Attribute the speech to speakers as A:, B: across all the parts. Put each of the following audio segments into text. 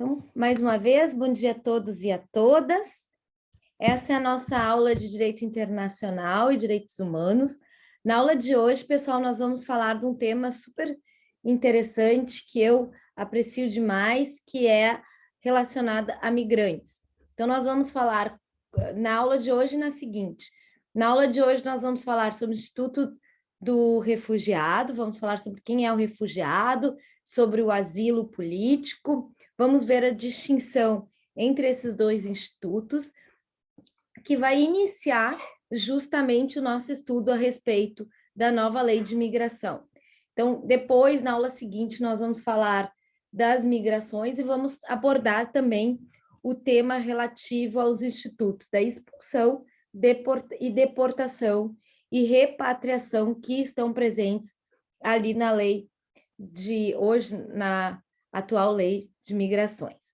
A: Então, mais uma vez, bom dia a todos e a todas. Essa é a nossa aula de Direito Internacional e Direitos Humanos. Na aula de hoje, pessoal, nós vamos falar de um tema super interessante que eu aprecio demais, que é relacionado a migrantes. Então, nós vamos falar na aula de hoje na seguinte. Na aula de hoje, nós vamos falar sobre o Instituto do Refugiado, vamos falar sobre quem é o refugiado, sobre o asilo político. Vamos ver a distinção entre esses dois institutos, que vai iniciar justamente o nosso estudo a respeito da nova lei de migração. Então, depois, na aula seguinte, nós vamos falar das migrações e vamos abordar também o tema relativo aos institutos da expulsão e deportação e repatriação que estão presentes ali na lei de hoje, na atual lei de migrações,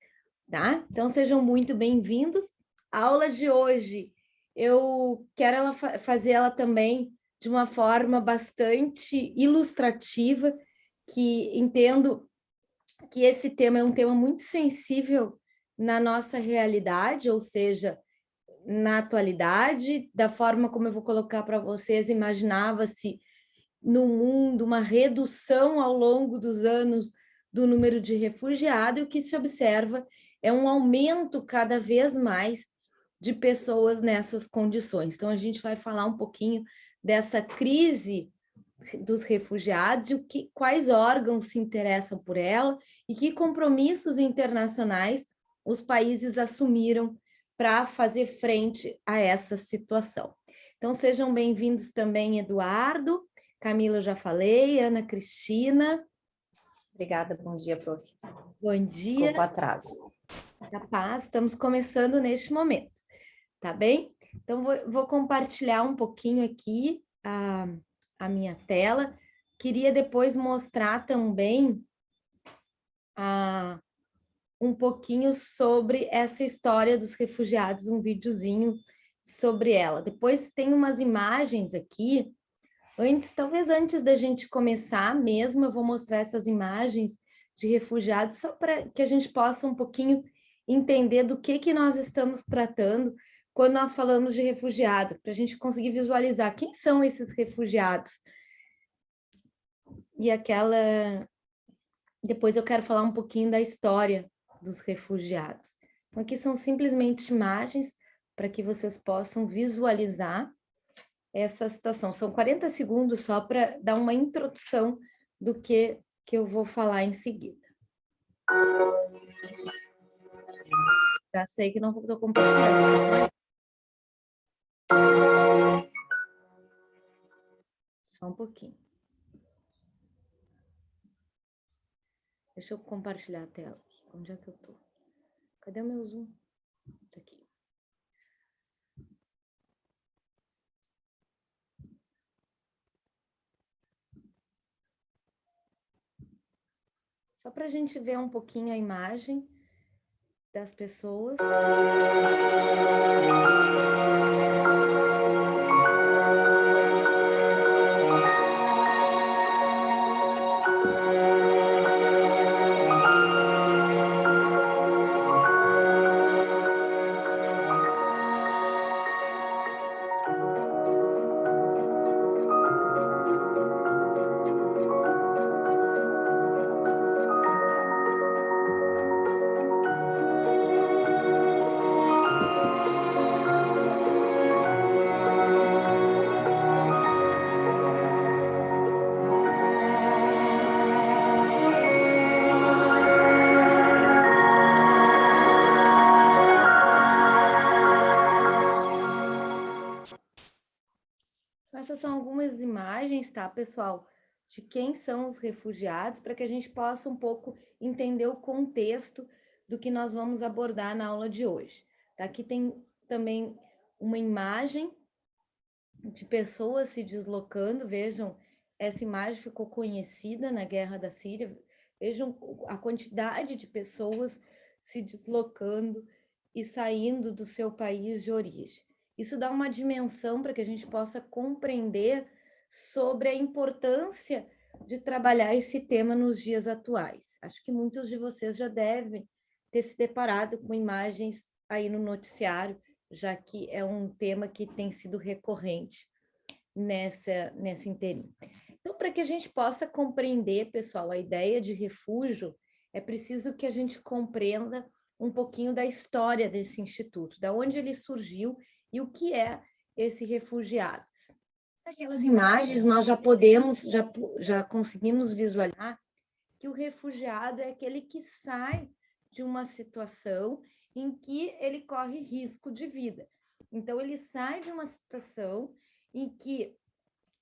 A: tá? Então, sejam muito bem-vindos. A aula de hoje, eu quero fazer ela também de uma forma bastante ilustrativa, que entendo que esse tema é um tema muito sensível na nossa realidade, ou seja, na atualidade, da forma como eu vou colocar para vocês, imaginava-se no mundo uma redução ao longo dos anos do número de refugiados, e o que se observa é um aumento cada vez mais de pessoas nessas condições. Então, a gente vai falar um pouquinho dessa crise dos refugiados e quais órgãos se interessam por ela e que compromissos internacionais os países assumiram para fazer frente a essa situação. Então, sejam bem-vindos também, Eduardo, Camila, eu já falei, Ana Cristina.
B: Obrigada, bom dia, prof.
A: Bom dia.
B: Desculpa o atraso.
A: Capaz, estamos começando neste momento, tá bem? Então, vou compartilhar um pouquinho aqui a minha tela. Queria depois mostrar também um pouquinho sobre essa história dos refugiados, um videozinho sobre ela. Depois tem umas imagens aqui. Talvez antes da gente começar mesmo, eu vou mostrar essas imagens de refugiados, só para que a gente possa um pouquinho entender do que nós estamos tratando quando nós falamos de refugiado, para a gente conseguir visualizar quem são esses refugiados. E depois eu quero falar um pouquinho da história dos refugiados. Então, aqui são simplesmente imagens para que vocês possam visualizar essa situação. São 40 segundos só para dar uma introdução do que eu vou falar em seguida. Já sei que não estou compartilhando. Só um pouquinho. Deixa eu compartilhar a tela. Onde é que eu estou? Cadê o meu Zoom? Tá aqui. Só para a gente ver um pouquinho a imagem das pessoas. Essas são algumas imagens, tá, pessoal, de quem são os refugiados, para que a gente possa um pouco entender o contexto do que nós vamos abordar na aula de hoje. Tá? Aqui tem também uma imagem de pessoas se deslocando. Vejam, essa imagem ficou conhecida na Guerra da Síria. Vejam a quantidade de pessoas se deslocando e saindo do seu país de origem. Isso dá uma dimensão para que a gente possa compreender sobre a importância de trabalhar esse tema nos dias atuais. Acho que muitos de vocês já devem ter se deparado com imagens aí no noticiário, já que é um tema que tem sido recorrente nessa interim. Então, para que a gente possa compreender, pessoal, a ideia de refúgio, é preciso que a gente compreenda um pouquinho da história desse instituto, da onde ele surgiu e o que é esse refugiado. Naquelas imagens, nós já conseguimos visualizar que o refugiado é aquele que sai de uma situação em que ele corre risco de vida. Então, ele sai de uma situação em que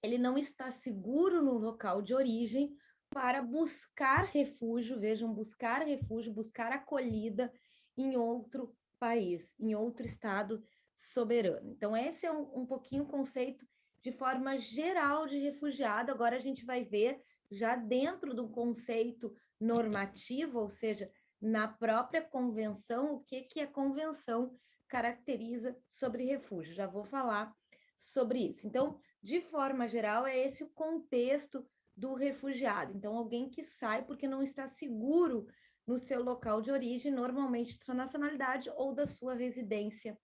A: ele não está seguro no local de origem para buscar refúgio, vejam, buscar refúgio, buscar acolhida em outro país, em outro estado soberano. Então, esse é um pouquinho o conceito de forma geral de refugiado. Agora a gente vai ver já dentro do conceito normativo, ou seja, na própria convenção, o que a convenção caracteriza sobre refúgio. Já vou falar sobre isso. Então, de forma geral, é esse o contexto do refugiado. Então, alguém que sai porque não está seguro no seu local de origem, normalmente de sua nacionalidade ou da sua residência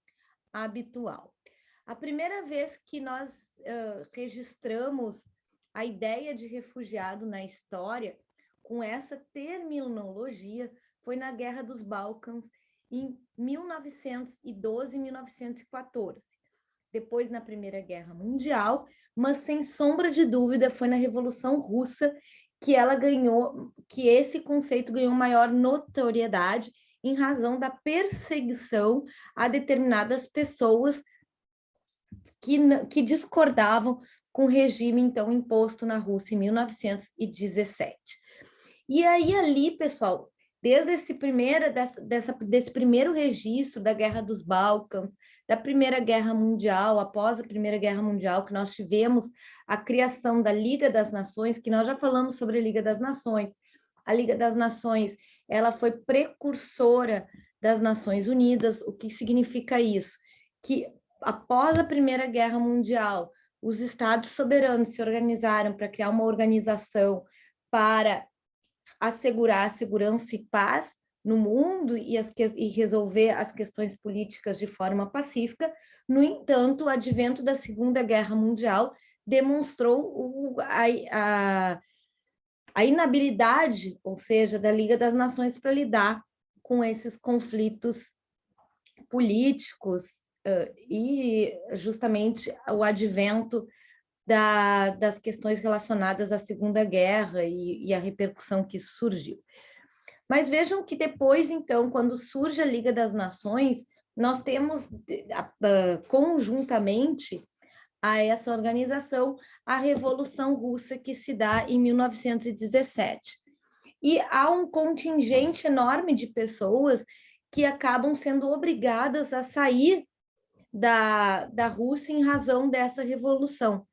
A: habitual. A primeira vez que nós registramos a ideia de refugiado na história, com essa terminologia, foi na Guerra dos Balcãs, em 1912 e 1914. Depois na Primeira Guerra Mundial, mas sem sombra de dúvida foi na Revolução Russa que esse conceito ganhou maior notoriedade em razão da perseguição a determinadas pessoas que discordavam com o regime então imposto na Rússia em 1917. E aí ali, pessoal, desde desse primeiro registro da Guerra dos Balcãs, da Primeira Guerra Mundial, após a Primeira Guerra Mundial, que nós tivemos a criação da Liga das Nações, que nós já falamos sobre a Liga das Nações. A Liga das Nações, ela foi precursora das Nações Unidas. O que significa isso? Que após a Primeira Guerra Mundial, os estados soberanos se organizaram para criar uma organização assegurar a segurança e paz no mundo e resolver as questões políticas de forma pacífica. No entanto, o advento da Segunda Guerra Mundial demonstrou a inabilidade, ou seja, da Liga das Nações para lidar com esses conflitos políticos e justamente o advento das questões relacionadas à Segunda Guerra e a repercussão que isso surgiu. Mas vejam que depois, então, quando surge a Liga das Nações, nós temos conjuntamente a essa organização a Revolução Russa que se dá em 1917. E há um contingente enorme de pessoas que acabam sendo obrigadas a sair da Rússia em razão dessa revolução.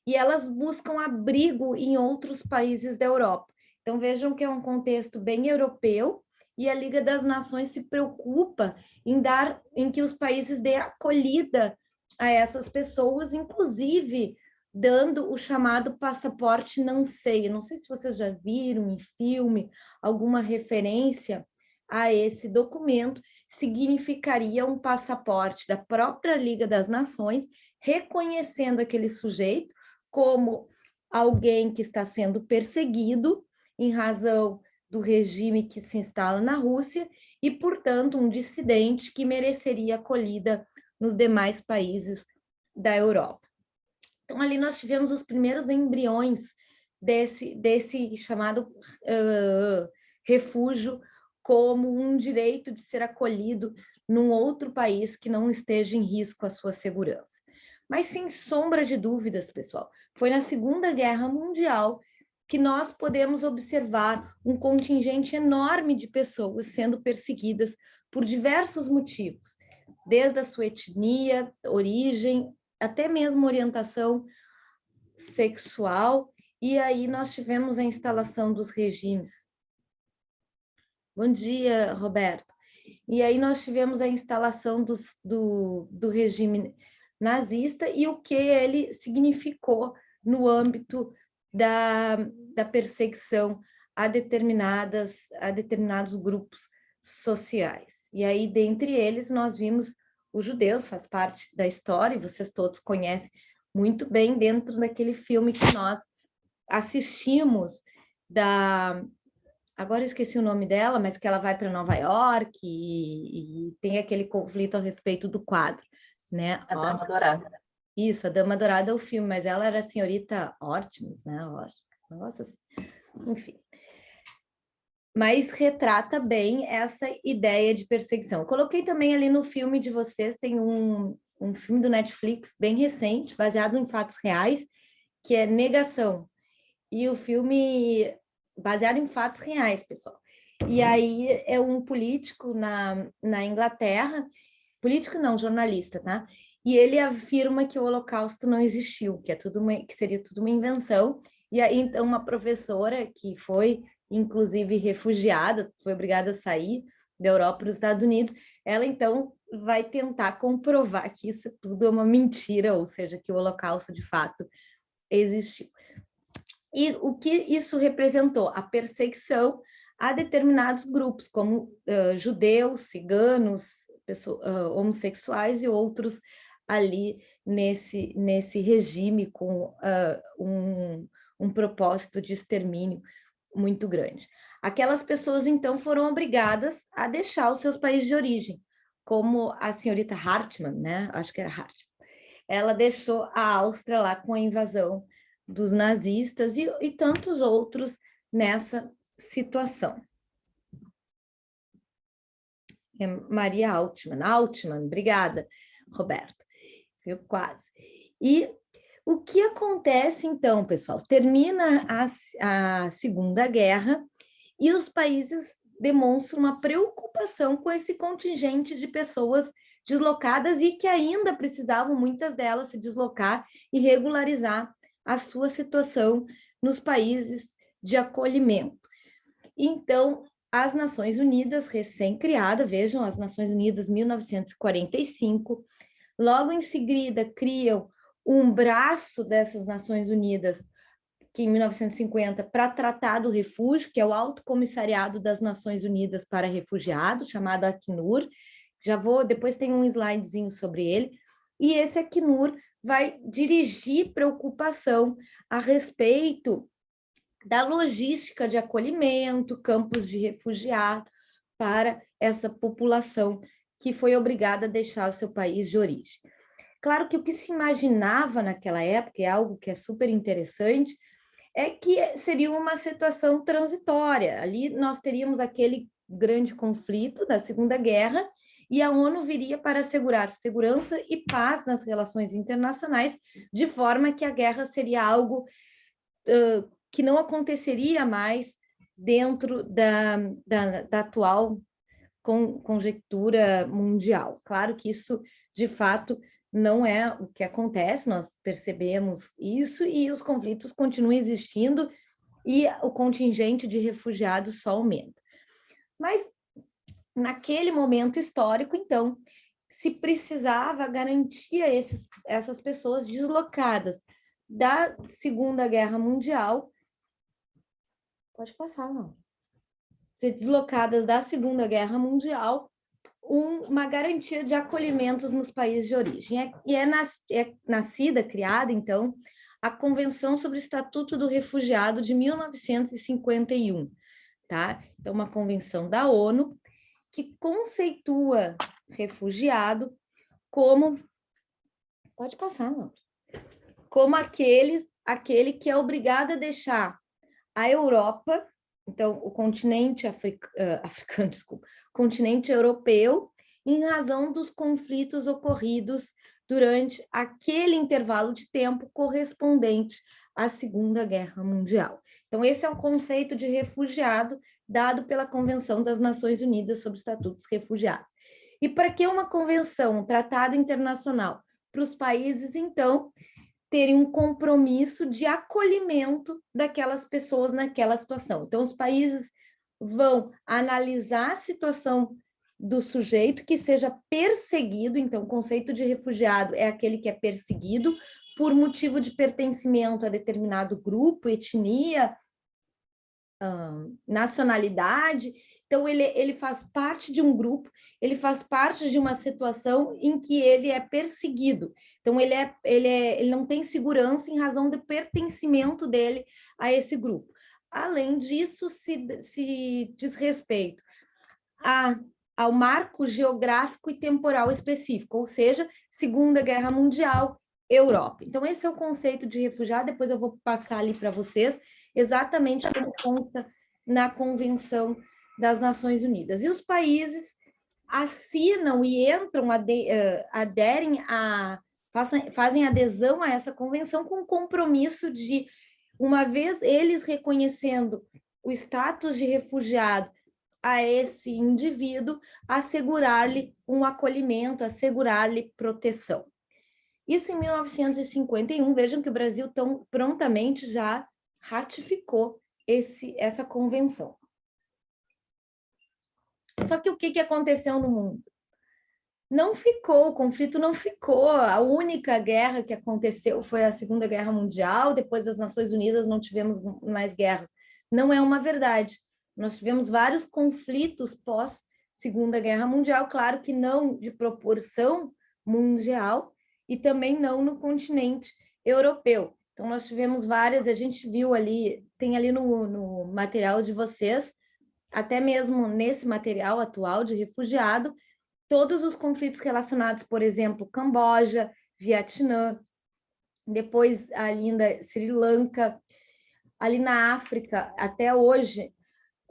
A: E elas buscam abrigo em outros países da Europa. Então, vejam que é um contexto bem europeu e a Liga das Nações se preocupa em que os países dêem acolhida a essas pessoas, inclusive dando o chamado passaporte não sei. Não sei se vocês já viram em filme alguma referência a esse documento. Significaria um passaporte da própria Liga das Nações, reconhecendo aquele sujeito como alguém que está sendo perseguido em razão do regime que se instala na Rússia e, portanto, um dissidente que mereceria acolhida nos demais países da Europa. Então, ali nós tivemos os primeiros embriões desse chamado refúgio como um direito de ser acolhido num outro país que não esteja em risco à sua segurança. Mas, sem sombra de dúvidas, pessoal, foi na Segunda Guerra Mundial que nós podemos observar um contingente enorme de pessoas sendo perseguidas por diversos motivos, desde a sua etnia, origem, até mesmo orientação sexual, e aí nós tivemos a instalação dos regimes. Bom dia, Roberto. E aí nós tivemos a instalação do regime nazista e o que ele significou no âmbito da perseguição a determinados grupos sociais. E aí, dentre eles, nós vimos os judeus, faz parte da história, e vocês todos conhecem muito bem dentro daquele filme que nós assistimos agora eu esqueci o nome dela, mas que ela vai para Nova York e tem aquele conflito a respeito do quadro, né?
B: A Dama Dourada.
A: Isso, a Dama Dourada é o filme, mas ela era a senhorita Ortimus, né? Eu acho. Nossa, enfim. Mas retrata bem essa ideia de perseguição. Eu coloquei também ali no filme de vocês, tem um filme do Netflix bem recente, baseado em fatos reais, que é Negação. E o filme baseado em fatos reais, pessoal. E aí é um político na Inglaterra, político não, jornalista, tá? E ele afirma que o Holocausto não existiu, que seria tudo uma invenção. E aí, então, uma professora que foi, inclusive, refugiada, foi obrigada a sair da Europa para os Estados Unidos, ela, então, vai tentar comprovar que isso tudo é uma mentira, ou seja, que o Holocausto, de fato, existiu. E o que isso representou? A perseguição a determinados grupos, como judeus, ciganos, homossexuais e outros ali nesse regime com um propósito de extermínio muito grande. Aquelas pessoas, então, foram obrigadas a deixar os seus países de origem, como a senhorita Hartmann, né? Acho que era Hartmann. Ela deixou a Áustria lá com a invasão dos nazistas e tantos outros nessa situação. É Maria Altman, obrigada, Roberto. Viu? Quase. E o que acontece, então, pessoal? Termina a Segunda Guerra e os países demonstram uma preocupação com esse contingente de pessoas deslocadas e que ainda precisavam, muitas delas, se deslocar e regularizar a sua situação nos países de acolhimento. Então, as Nações Unidas, recém-criada, vejam, as Nações Unidas 1945, logo em seguida criam um braço dessas Nações Unidas, que em 1950, para tratar do refúgio, que é o Alto Comissariado das Nações Unidas para Refugiados, chamado Acnur. Depois tem um slidezinho sobre ele. E esse Acnur vai dirigir preocupação a respeito da logística de acolhimento, campos de refugiados para essa população que foi obrigada a deixar o seu país de origem. Claro que o que se imaginava naquela época, é algo que é super interessante, é que seria uma situação transitória. Ali nós teríamos aquele grande conflito da Segunda Guerra e a ONU viria para assegurar segurança e paz nas relações internacionais, de forma que a guerra seria algo que não aconteceria mais dentro da atual conjectura mundial. Claro que isso, de fato, não é o que acontece, nós percebemos isso e os conflitos continuam existindo e o contingente de refugiados só aumenta. Mas, naquele momento histórico, então, se precisava garantir essas pessoas deslocadas da Segunda Guerra Mundial. Pode passar, não. Ser deslocadas da Segunda Guerra Mundial, uma garantia de acolhimentos nos países de origem. É nascida, criada, então, a Convenção sobre o Estatuto do Refugiado de 1951, tá? Então, uma convenção da ONU que conceitua refugiado como... Pode passar, não. Como aquele que é obrigado a deixar a Europa, então o continente africano, desculpa, continente europeu, em razão dos conflitos ocorridos durante aquele intervalo de tempo correspondente à Segunda Guerra Mundial. Então, esse é o conceito de refugiado dado pela Convenção das Nações Unidas sobre Estatutos Refugiados. E para que uma convenção, um tratado internacional, para os países, então, terem um compromisso de acolhimento daquelas pessoas naquela situação. Então, os países vão analisar a situação do sujeito que seja perseguido, então, o conceito de refugiado é aquele que é perseguido por motivo de pertencimento a determinado grupo, etnia, nacionalidade. Então, ele faz parte de um grupo, ele faz parte de uma situação em que ele é perseguido. Então, ele não tem segurança em razão do pertencimento dele a esse grupo. Além disso, se diz respeito ao marco geográfico e temporal específico, ou seja, Segunda Guerra Mundial, Europa. Então, esse é o conceito de refugiado, depois eu vou passar ali para vocês, exatamente como consta na Convenção das Nações Unidas. E os países assinam e entram, aderem fazem adesão a essa convenção com o compromisso de, uma vez eles reconhecendo o status de refugiado a esse indivíduo, assegurar-lhe um acolhimento, assegurar-lhe proteção. Isso em 1951, vejam que o Brasil tão prontamente já ratificou essa convenção. Só que o que aconteceu no mundo? O conflito não ficou. A única guerra que aconteceu foi a Segunda Guerra Mundial, depois das Nações Unidas não tivemos mais guerra. Não é uma verdade. Nós tivemos vários conflitos pós Segunda Guerra Mundial, claro que não de proporção mundial e também não no continente europeu. Então, nós tivemos várias, a gente viu ali, tem ali no material de vocês, até mesmo nesse material atual de refugiado, todos os conflitos relacionados, por exemplo, Camboja, Vietnã, depois ali ainda Sri Lanka, ali na África, até hoje,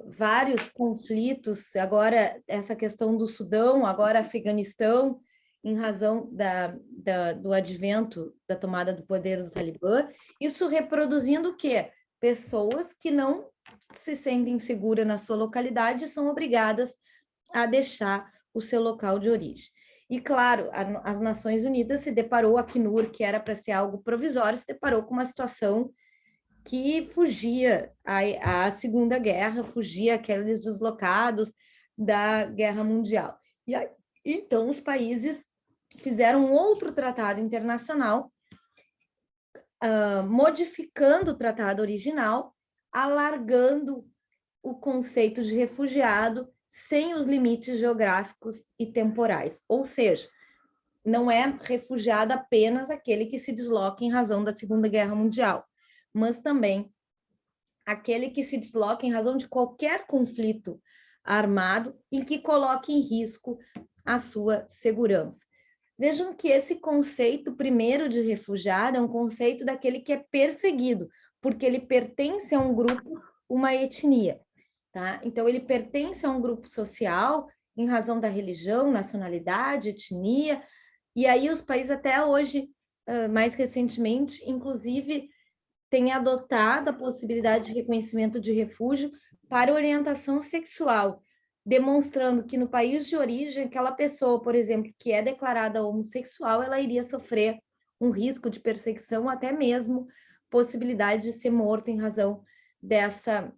A: vários conflitos, agora essa questão do Sudão, agora Afeganistão, em razão do advento da tomada do poder do Talibã, isso reproduzindo o quê? Pessoas que não se sentem seguras na sua localidade são obrigadas a deixar o seu local de origem. E, claro, as Nações Unidas se deparou, a Acnur, que era para ser algo provisório, se deparou com uma situação que fugia à Segunda Guerra, fugia aqueles deslocados da Guerra Mundial. E aí, então, os países fizeram um outro tratado internacional, modificando o tratado original, alargando o conceito de refugiado sem os limites geográficos e temporais. Ou seja, não é refugiado apenas aquele que se desloca em razão da Segunda Guerra Mundial, mas também aquele que se desloca em razão de qualquer conflito armado em que coloque em risco a sua segurança. Vejam que esse conceito primeiro de refugiado é um conceito daquele que é perseguido, porque ele pertence a um grupo, uma etnia, tá? Então, ele pertence a um grupo social em razão da religião, nacionalidade, etnia, e aí os países até hoje, mais recentemente, inclusive, têm adotado a possibilidade de reconhecimento de refúgio para orientação sexual, demonstrando que no país de origem, aquela pessoa, por exemplo, que é declarada homossexual, ela iria sofrer um risco de perseguição, até mesmo possibilidade de ser morta em razão dessa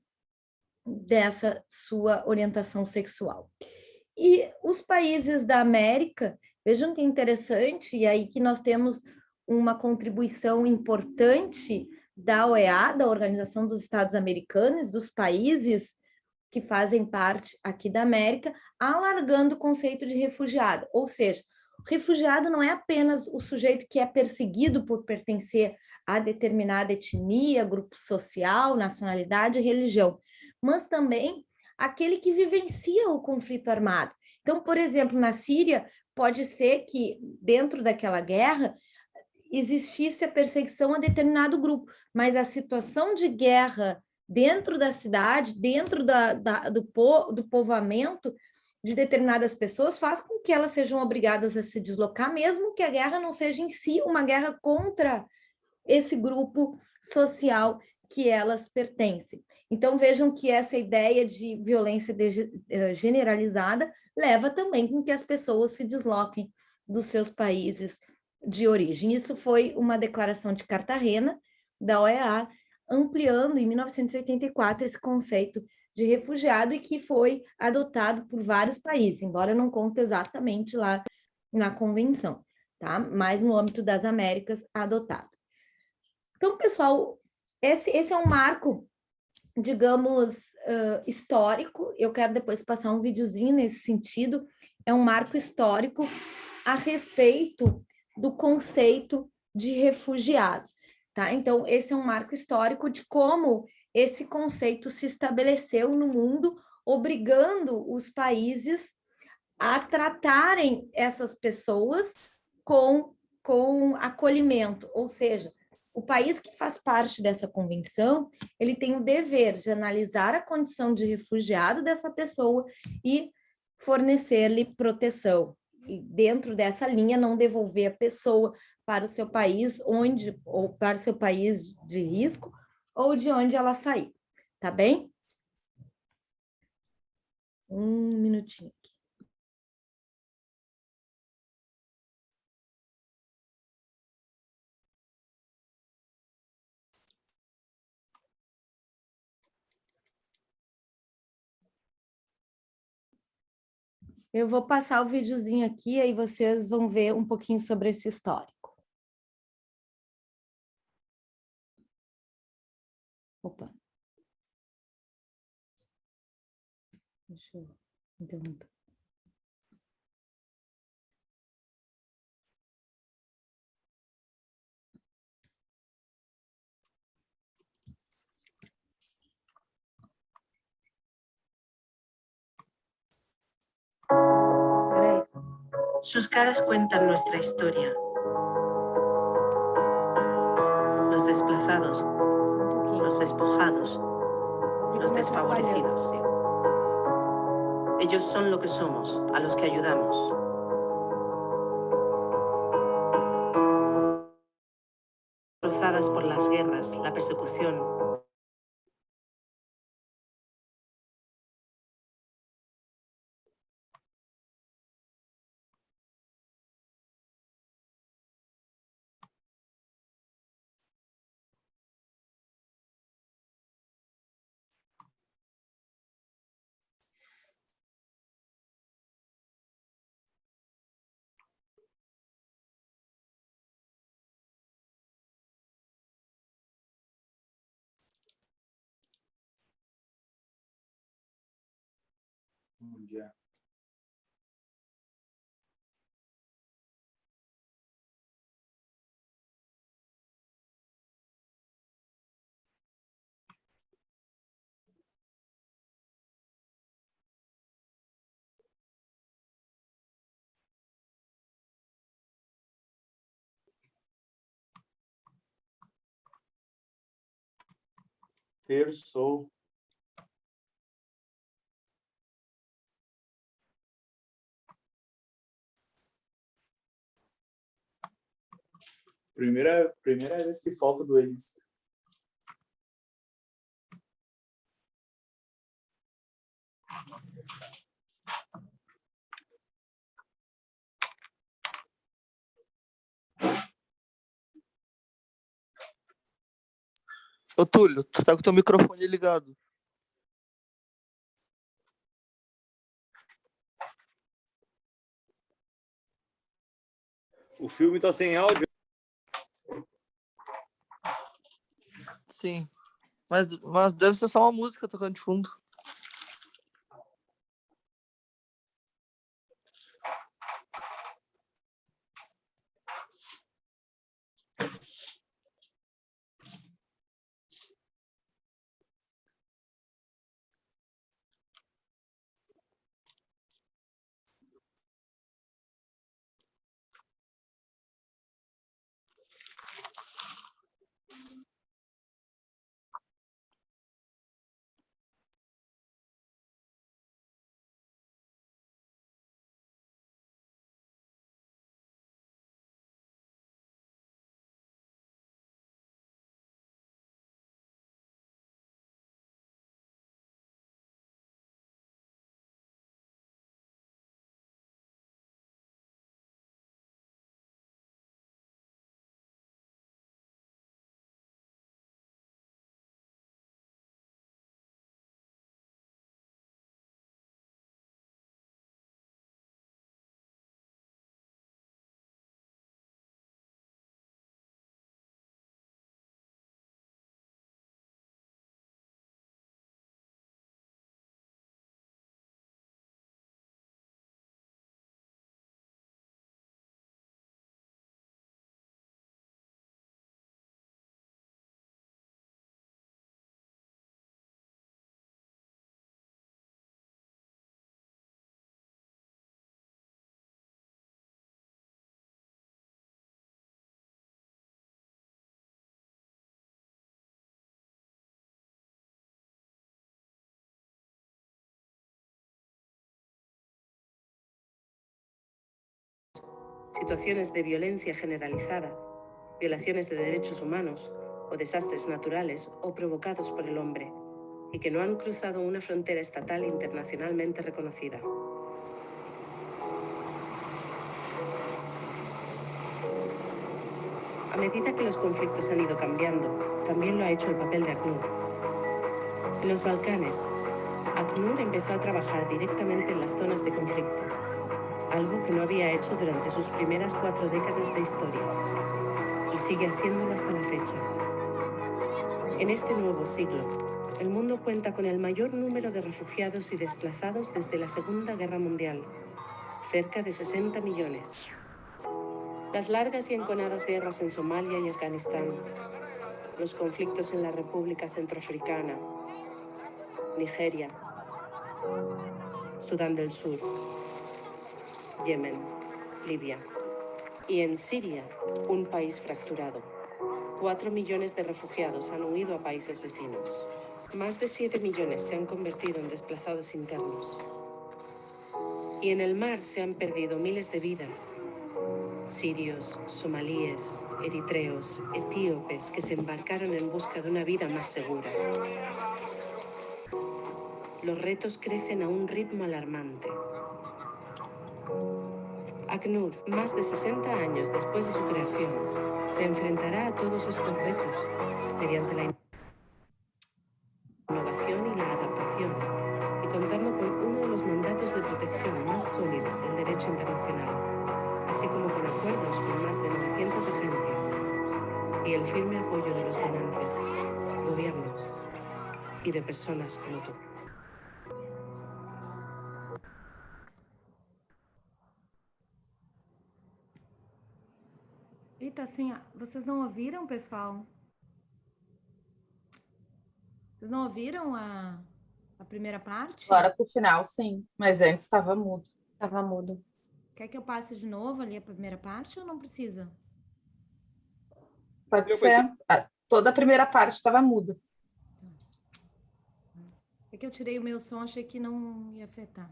A: sua orientação sexual. E os países da América, vejam que é interessante, e aí que nós temos uma contribuição importante da OEA, da Organização dos Estados Americanos, dos países que fazem parte aqui da América, alargando o conceito de refugiado. Ou seja, o refugiado não é apenas o sujeito que é perseguido por pertencer a determinada etnia, grupo social, nacionalidade e religião, mas também aquele que vivencia o conflito armado. Então, por exemplo, na Síria, pode ser que dentro daquela guerra existisse a perseguição a determinado grupo, mas a situação de guerra dentro da cidade, dentro do povoamento de determinadas pessoas, faz com que elas sejam obrigadas a se deslocar, mesmo que a guerra não seja em si uma guerra contra esse grupo social que elas pertencem. Então, vejam que essa ideia de violência generalizada leva também com que as pessoas se desloquem dos seus países de origem. Isso foi uma declaração de Cartagena, da OEA, ampliando em 1984 esse conceito de refugiado e que foi adotado por vários países, embora não conste exatamente lá na convenção, tá? Mas no âmbito das Américas, adotado. Então, pessoal, esse é um marco, digamos, histórico, eu quero depois passar um videozinho nesse sentido, é um marco histórico a respeito do conceito de refugiado, tá? Então, esse é um marco histórico de como esse conceito se estabeleceu no mundo, obrigando os países a tratarem essas pessoas com acolhimento, ou seja, o país que faz parte dessa convenção, ele tem o dever de analisar a condição de refugiado dessa pessoa e fornecer-lhe proteção. E dentro dessa linha, não devolver a pessoa para o seu país ou para o seu país de risco, ou de onde ela sair. Tá bem? Um minutinho. Eu vou passar o videozinho aqui, aí vocês vão ver um pouquinho sobre esse histórico. Opa. Deixa eu interromper. Peraí.
C: Sus caras cuentan nuestra historia. Los desplazados,
A: Um pouquinho.
C: los despojados, los
A: Fica
C: desfavorecidos.
A: atrapalhando.
C: Ellos son lo que somos, a los que ayudamos. Cruzadas por las guerras, la persecución.
D: Bom dia. Terçou. Primeira vez que falta do duelista.
E: Ô, Túlio, tu tá com teu microfone ligado.
D: O filme tá sem áudio.
E: Sim. Mas deve ser só uma música tocando de fundo.
C: situaciones de violencia generalizada, violaciones de derechos humanos o desastres naturales o provocados por el hombre, y que no han cruzado una frontera estatal internacionalmente reconocida. A medida que los conflictos han ido cambiando, también lo ha hecho el papel de ACNUR. En los Balcanes, ACNUR empezó a trabajar directamente en las zonas de conflicto, algo que no había hecho durante sus primeras 4 décadas de historia, y sigue haciéndolo hasta la fecha. En este nuevo siglo, el mundo cuenta con el mayor número de refugiados y desplazados desde la Segunda Guerra Mundial, cerca de 60 millones. Las largas y enconadas guerras en Somalia y Afganistán, los conflictos en la República Centroafricana, Nigeria, Sudán del Sur, Yemen, Libia. Y en Siria, un país fracturado. 4 millones de refugiados han huido a países vecinos. Más de 7 millones se han convertido en desplazados internos. Y en el mar se han perdido miles de vidas. Sirios, somalíes, eritreos, etíopes que se embarcaron en busca de una vida más segura. Los retos crecen a un ritmo alarmante. ACNUR, más de 60 años después de su creación, se enfrentará a todos estos retos mediante la innovación y la adaptación, y contando con uno de los mandatos de protección más sólidos del derecho internacional, así como con acuerdos con más de 900 agencias y el firme apoyo de los donantes, gobiernos y de personas como tú.
A: Eita, assim, vocês não ouviram, pessoal? Vocês não ouviram a primeira parte?
F: Agora pro final, sim. Mas antes estava mudo.
B: Estava mudo.
A: Quer que eu passe de novo ali a primeira parte ou não precisa?
F: Pode ser. Toda a primeira parte estava muda.
A: É que eu tirei o meu som, achei que não ia afetar.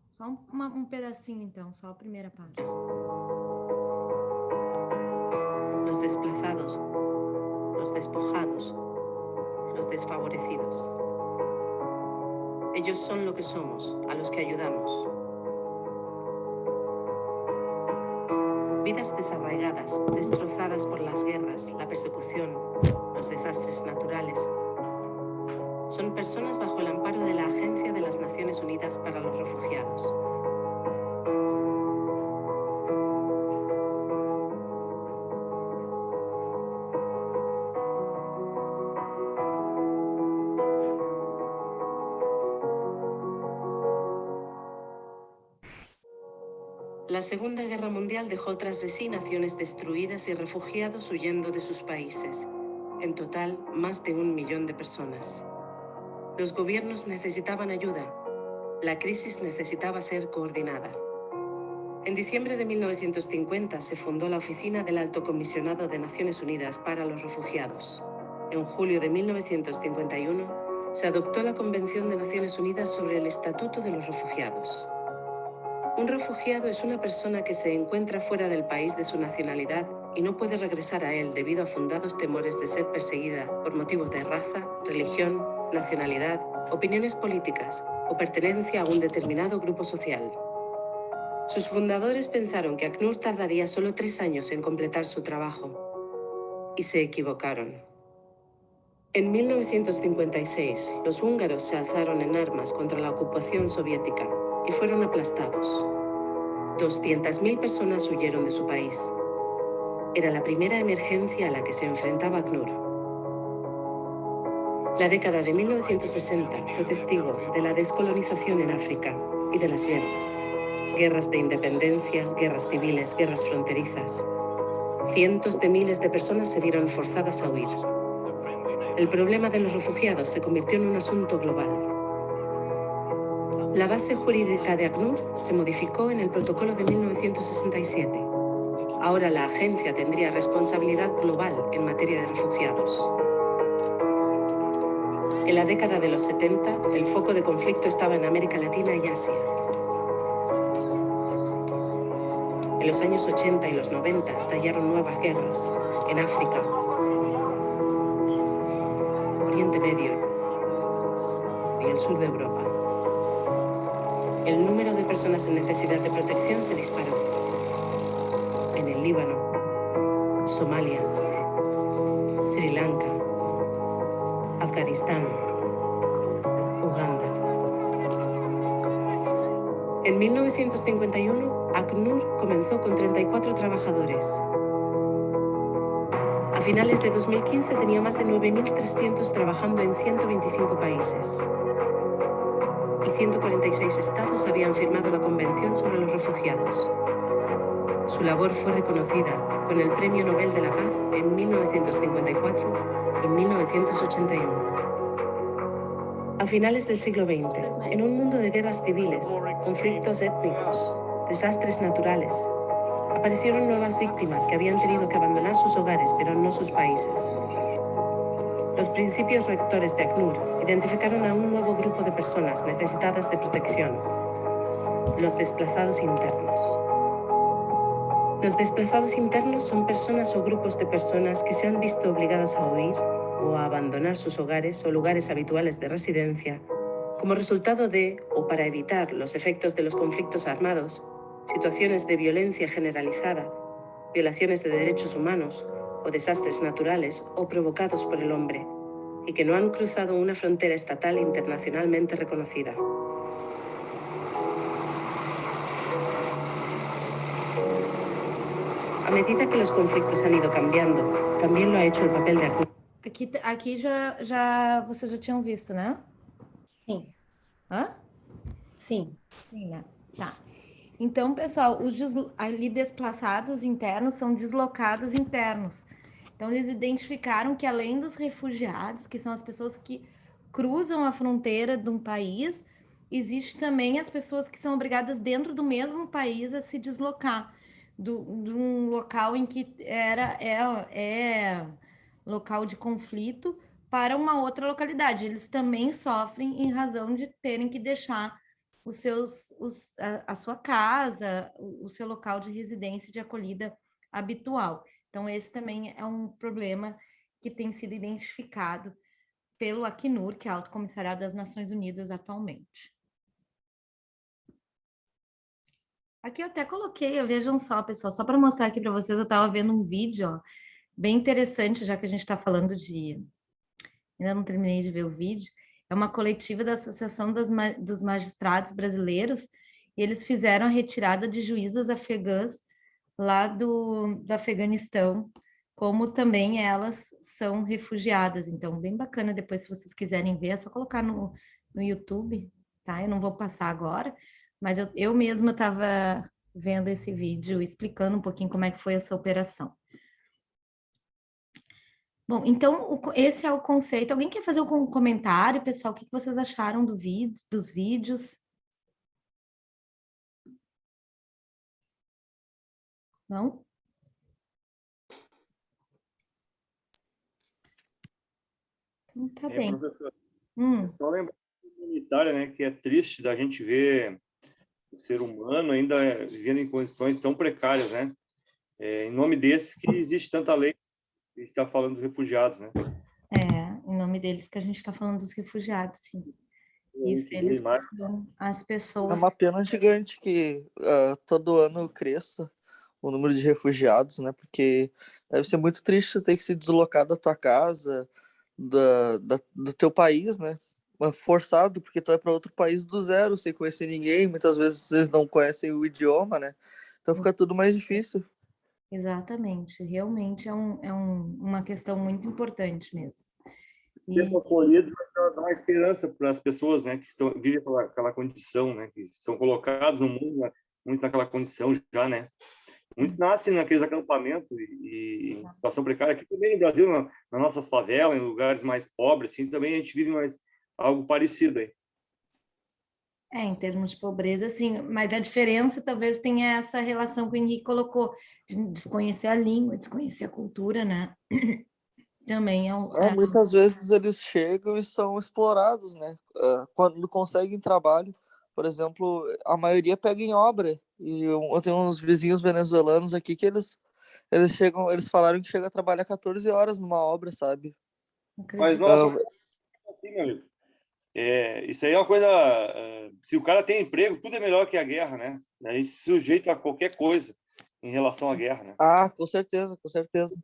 A: Só um pedacinho, então, só a primeira parte.
C: Los desplazados, los despojados, los desfavorecidos. Ellos son lo que somos, a los que ayudamos. Vidas desarraigadas, destrozadas por las guerras, la persecución, los desastres naturales. Son personas bajo el amparo de la Agencia de las Naciones Unidas para los Refugiados. La Segunda Guerra Mundial dejó tras de sí naciones destruidas y refugiados huyendo de sus países. En total, más de 1 millón de personas. Los gobiernos necesitaban ayuda. La crisis necesitaba ser coordinada. En diciembre de 1950 se fundó la Oficina del Alto Comisionado de Naciones Unidas para los Refugiados. En julio de 1951 se adoptó la Convención de Naciones Unidas sobre el Estatuto de los Refugiados. Un refugiado es una persona que se encuentra fuera del país de su nacionalidad y no puede regresar a él debido a fundados temores de ser perseguida por motivos de raza, religión, nacionalidad, opiniones políticas o pertenencia a un determinado grupo social. Sus fundadores pensaron que ACNUR tardaría solo 3 años en completar su trabajo, y se equivocaron. En 1956, los húngaros se alzaron en armas contra la ocupación soviética y fueron aplastados. 200.000 personas huyeron de su país. Era la primera emergencia a la que se enfrentaba ACNUR. La década de 1960 fue testigo de la descolonización en África y de las guerras. Guerras de independencia, guerras civiles, guerras fronterizas. Cientos de miles de personas se vieron forzadas a huir. El problema de los refugiados se convirtió en un asunto global. La base jurídica de ACNUR se modificó en el protocolo de 1967. Ahora la agencia tendría responsabilidad global en materia de refugiados. En la década de los 70, el foco de conflicto estaba en América Latina y Asia. En los años 80 y los 90 estallaron nuevas guerras en África, Oriente Medio y el sur de Europa. El número de personas en necesidad de protección se disparó. En el Líbano, Somalia, Sri Lanka, Afganistán, Uganda. En 1951, ACNUR comenzó con 34 trabajadores. A finales de 2015 tenía más de 9.300 trabajando en 125 países. Y 146 estados habían firmado la Convención sobre los Refugiados. Su labor fue reconocida con el Premio Nobel de la Paz en 1954 y 1981. A finales del siglo XX, en un mundo de guerras civiles, conflictos étnicos, desastres naturales, aparecieron nuevas víctimas que habían tenido que abandonar sus hogares, pero no sus países. Los principios rectores de ACNUR identificaron a un nuevo grupo de personas necesitadas de protección: los desplazados internos. Los desplazados internos son personas o grupos de personas que se han visto obligadas a huir o a abandonar sus hogares o lugares habituales de residencia como resultado de, o para evitar los efectos de los conflictos armados, situaciones de violencia generalizada, violaciones de derechos humanos o desastres naturales o provocados por el hombre, y que no han cruzado una frontera estatal internacionalmente reconocida. A medida que los conflictos han ido cambiando, también lo ha hecho el papel de ACNUR.
A: Aqui vocês já tinham visto, né?
B: Sim,
A: Hã?
B: sim.
A: Sim, né? Tá. Então, pessoal, os ali desplaçados internos são deslocados internos. Então, eles identificaram que além dos refugiados, que são as pessoas que cruzam a fronteira de um país, existe também as pessoas que são obrigadas dentro do mesmo país a se deslocar de um local em que é local de conflito para uma outra localidade. Eles também sofrem em razão de terem que deixar a sua casa, o seu local de residência, de acolhida habitual. Então, esse também é um problema que tem sido identificado pelo Acnur, que é o Alto Comissariado das Nações Unidas atualmente. Aqui eu até coloquei, vejam só, pessoal, só para mostrar aqui para vocês, eu estava vendo um vídeo, ó, bem interessante, já que a gente está falando de... Ainda não terminei de ver o vídeo. É uma coletiva da Associação dos Magistrados Brasileiros, e eles fizeram a retirada de juízas afegãs lá do Afeganistão, como também elas são refugiadas. Então, bem bacana, depois, se vocês quiserem ver, é só colocar no YouTube, tá? Eu não vou passar agora, mas eu mesma estava vendo esse vídeo, explicando um pouquinho como é que foi essa operação. Bom, então, esse é o conceito. Alguém quer fazer um comentário, pessoal? O que vocês acharam dos vídeos? Não? Então, tá bem.
D: Professor, só lembrar comunitária, né, que é triste da gente ver o ser humano ainda vivendo em condições tão precárias, né? Em nome desses que existe tanta lei. A gente está falando dos refugiados, né?
A: Em nome deles que a gente está falando dos refugiados, sim. Isso, eles são as pessoas...
E: É uma pena gigante que todo ano cresça o número de refugiados, né? Porque deve ser muito triste ter que se deslocar da tua casa, do teu país, né? Forçado, porque tu vai para outro país do zero, sem conhecer ninguém, muitas vezes vocês não conhecem o idioma, né? Então fica tudo mais difícil.
A: Exatamente, realmente é uma questão muito importante mesmo.
D: Tempo acolhido vai dar uma esperança para as pessoas, né, que vivem aquela condição, né, que são colocados no mundo, né, muitos naquela condição já, né. Muitos nascem naqueles acampamentos e em situação precária. Aqui também no Brasil, nas nossas favelas, em lugares mais pobres, assim, também a gente vive algo parecido aí.
A: Em termos de pobreza, sim, mas a diferença talvez tenha essa relação que o Henrique colocou, de desconhecer a língua, desconhecer a cultura, né? Também
E: muitas vezes eles chegam e são explorados, né? Quando conseguem trabalho, por exemplo, a maioria pega em obra. E eu tenho uns vizinhos venezuelanos aqui que eles falaram que chega a trabalhar 14 horas numa obra, sabe?
D: Mas, nossa, assim, meu amigo, isso aí é uma coisa... se o cara tem emprego, tudo é melhor que a guerra, né? A gente se sujeita a qualquer coisa em relação à guerra, né?
E: Ah, com certeza, com certeza.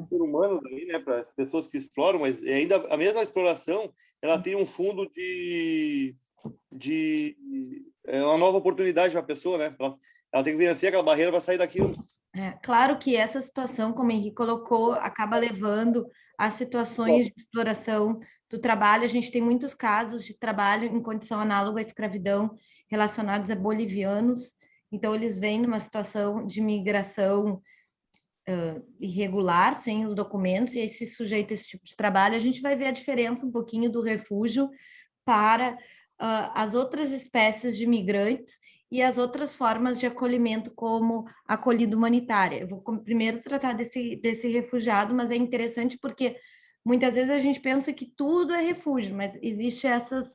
D: Ser humanos aí, né, para as pessoas que exploram, mas ainda a mesma exploração, ela tem um fundo de uma nova oportunidade para a pessoa, né? Ela tem que vencer aquela barreira para sair daquilo.
A: Claro que essa situação, como o Henrique colocou, acaba levando a situações de exploração do trabalho. A gente tem muitos casos de trabalho em condição análoga à escravidão relacionados a bolivianos. Então, eles vêm numa situação de migração irregular, sem os documentos, e aí se sujeita a esse tipo de trabalho. A gente vai ver a diferença um pouquinho do refúgio para as outras espécies de migrantes e as outras formas de acolhimento, como a acolhida humanitária. Eu vou primeiro tratar desse refugiado, mas é interessante porque muitas vezes a gente pensa que tudo é refúgio, mas existe essas,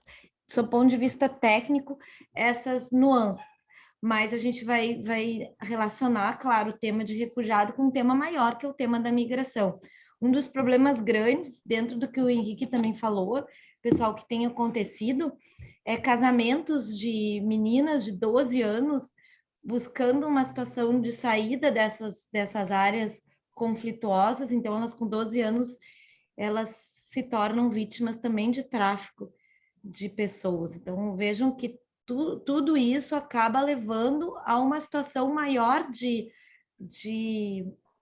A: do seu ponto de vista técnico, essas nuances. Mas a gente vai relacionar, claro, o tema de refugiado com um tema maior, que é o tema da migração. Um dos problemas grandes, dentro do que o Henrique também falou, pessoal, que tem acontecido, é casamentos de meninas de 12 anos buscando uma situação de saída dessas áreas conflituosas. Então, elas com 12 anos, elas se tornam vítimas também de tráfico de pessoas. Então, vejam que tudo isso acaba levando a uma situação maior de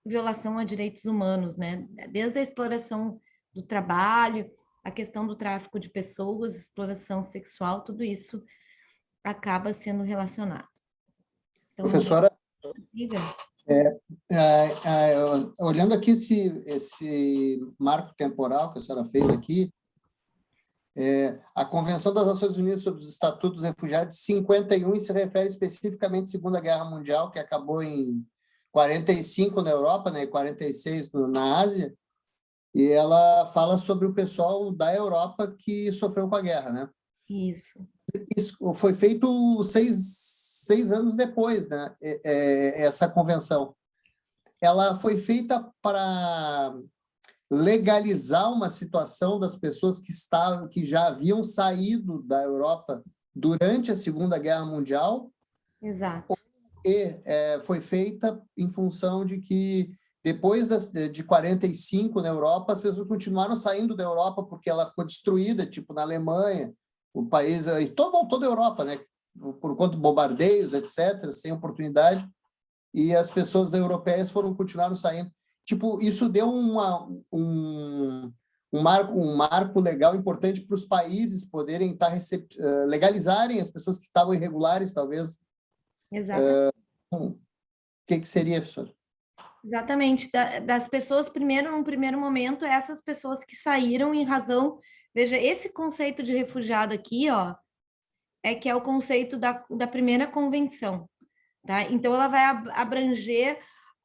A: violação a direitos humanos, né? Desde a exploração do trabalho, a questão do tráfico de pessoas, exploração sexual, tudo isso acaba sendo relacionado. Então,
G: Professora,
A: diga.
G: olhando aqui esse marco temporal que a senhora fez aqui, a Convenção das Nações Unidas sobre os Estatutos dos Refugiados de 51 e se refere especificamente à Segunda Guerra Mundial, que acabou em 45 na Europa, né, e 46 na Ásia, e ela fala sobre o pessoal da Europa que sofreu com a guerra, né?
A: Isso.
G: Isso foi feito seis anos depois, né? Essa convenção. Ela foi feita para legalizar uma situação das pessoas que já haviam saído da Europa durante a Segunda Guerra Mundial.
A: Exato.
G: E foi feita em função de que depois de 45 na Europa, as pessoas continuaram saindo da Europa porque ela ficou destruída, tipo na Alemanha, o país, e toda a Europa, né? Por conta de bombardeios, etc., sem oportunidade, e as pessoas europeias continuaram saindo. Tipo, isso deu um marco legal importante para os países poderem estar legalizarem as pessoas que estavam irregulares, talvez.
A: Exatamente.
G: O que seria, professor?
A: Exatamente. Das pessoas, num primeiro momento, essas pessoas que saíram em razão... Veja, esse conceito de refugiado aqui, ó, que é o conceito da primeira convenção, tá? Então, ela vai abranger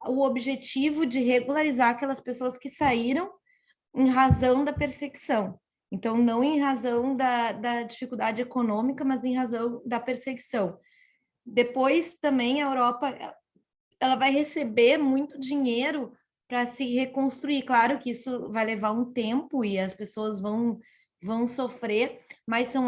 A: o objetivo de regularizar aquelas pessoas que saíram em razão da perseguição. Então, não em razão da dificuldade econômica, mas em razão da perseguição. Depois, também, a Europa ela vai receber muito dinheiro para se reconstruir. Claro que isso vai levar um tempo e as pessoas vão sofrer, mas são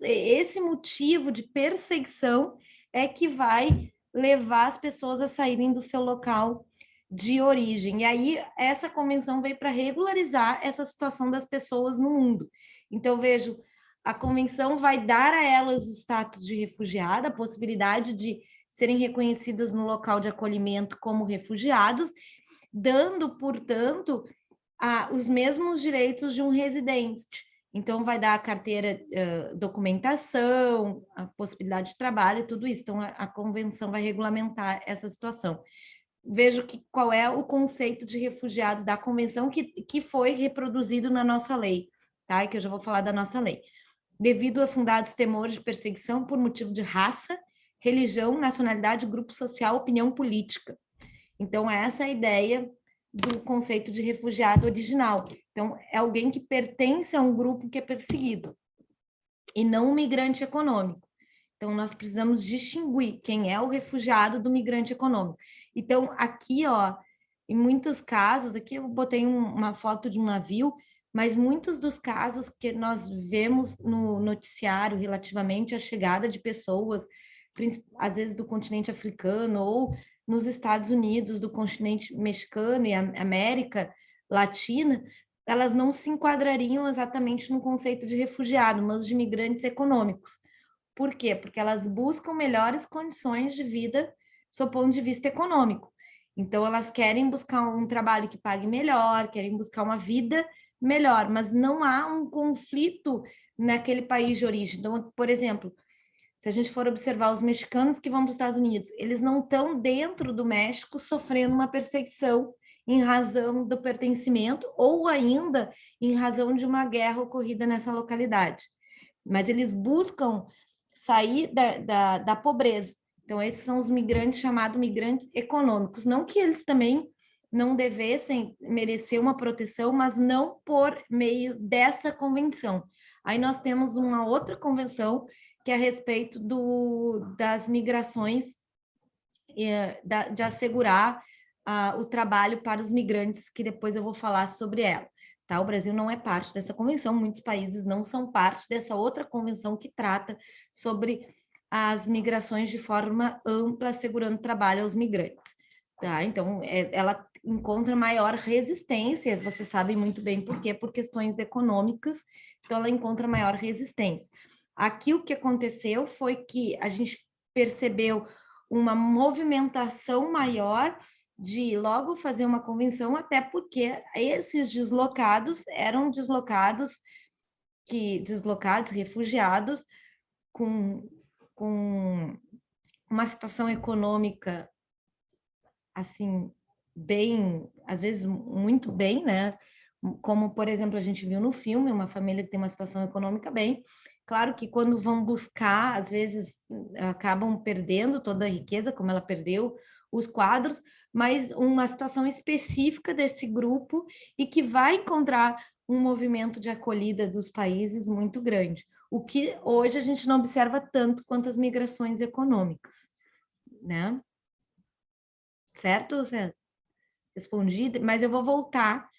A: esse motivo de perseguição é que vai levar as pessoas a saírem do seu local de origem. E aí, essa convenção veio para regularizar essa situação das pessoas no mundo. Então, vejo, a convenção vai dar a elas o status de refugiada, a possibilidade de serem reconhecidas no local de acolhimento como refugiados, dando, portanto, os mesmos direitos de um residente. Então, vai dar a carteira, documentação, a possibilidade de trabalho, tudo isso. Então, a convenção vai regulamentar essa situação. Vejo qual é o conceito de refugiado da convenção que foi reproduzido na nossa lei, tá? E que eu já vou falar da nossa lei. Devido a fundados temores de perseguição por motivo de raça, religião, nacionalidade, grupo social, opinião política. Então, essa é a ideia do conceito de refugiado original. Então, é alguém que pertence a um grupo que é perseguido, e não um migrante econômico. Então, nós precisamos distinguir quem é o refugiado do migrante econômico. Então, aqui, ó, em muitos casos, aqui eu botei uma foto de um navio, mas muitos dos casos que nós vemos no noticiário relativamente à chegada de pessoas, às vezes do continente africano ou nos Estados Unidos, do continente mexicano e América Latina, elas não se enquadrariam exatamente no conceito de refugiado, mas de migrantes econômicos. Por quê? Porque elas buscam melhores condições de vida sob o ponto de vista econômico. Então, elas querem buscar um trabalho que pague melhor, querem buscar uma vida melhor, mas não há um conflito naquele país de origem. Então, por exemplo, se a gente for observar os mexicanos que vão para os Estados Unidos, eles não estão dentro do México sofrendo uma perseguição em razão do pertencimento ou ainda em razão de uma guerra ocorrida nessa localidade. Mas eles buscam sair da pobreza. Então, esses são os migrantes chamados migrantes econômicos. Não que eles também não devessem merecer uma proteção, mas não por meio dessa convenção. Aí nós temos uma outra convenção que é a respeito das migrações, de assegurar o trabalho para os migrantes, que depois eu vou falar sobre ela. Tá? O Brasil não é parte dessa convenção, muitos países não são parte dessa outra convenção que trata sobre as migrações de forma ampla, assegurando trabalho aos migrantes. Tá? Então, ela encontra maior resistência, você sabe muito bem por quê, por questões econômicas, então ela encontra maior resistência. Aqui o que aconteceu foi que a gente percebeu uma movimentação maior de logo fazer uma convenção, até porque esses deslocados eram refugiados com uma situação econômica assim, bem, às vezes muito bem, né? Como, por exemplo, a gente viu no filme, uma família que tem uma situação econômica bem. Claro que quando vão buscar, às vezes acabam perdendo toda a riqueza, como ela perdeu os quadros, mas uma situação específica desse grupo e que vai encontrar um movimento de acolhida dos países muito grande. O que hoje a gente não observa tanto quanto as migrações econômicas, né? Certo, César? Respondi, mas eu vou voltar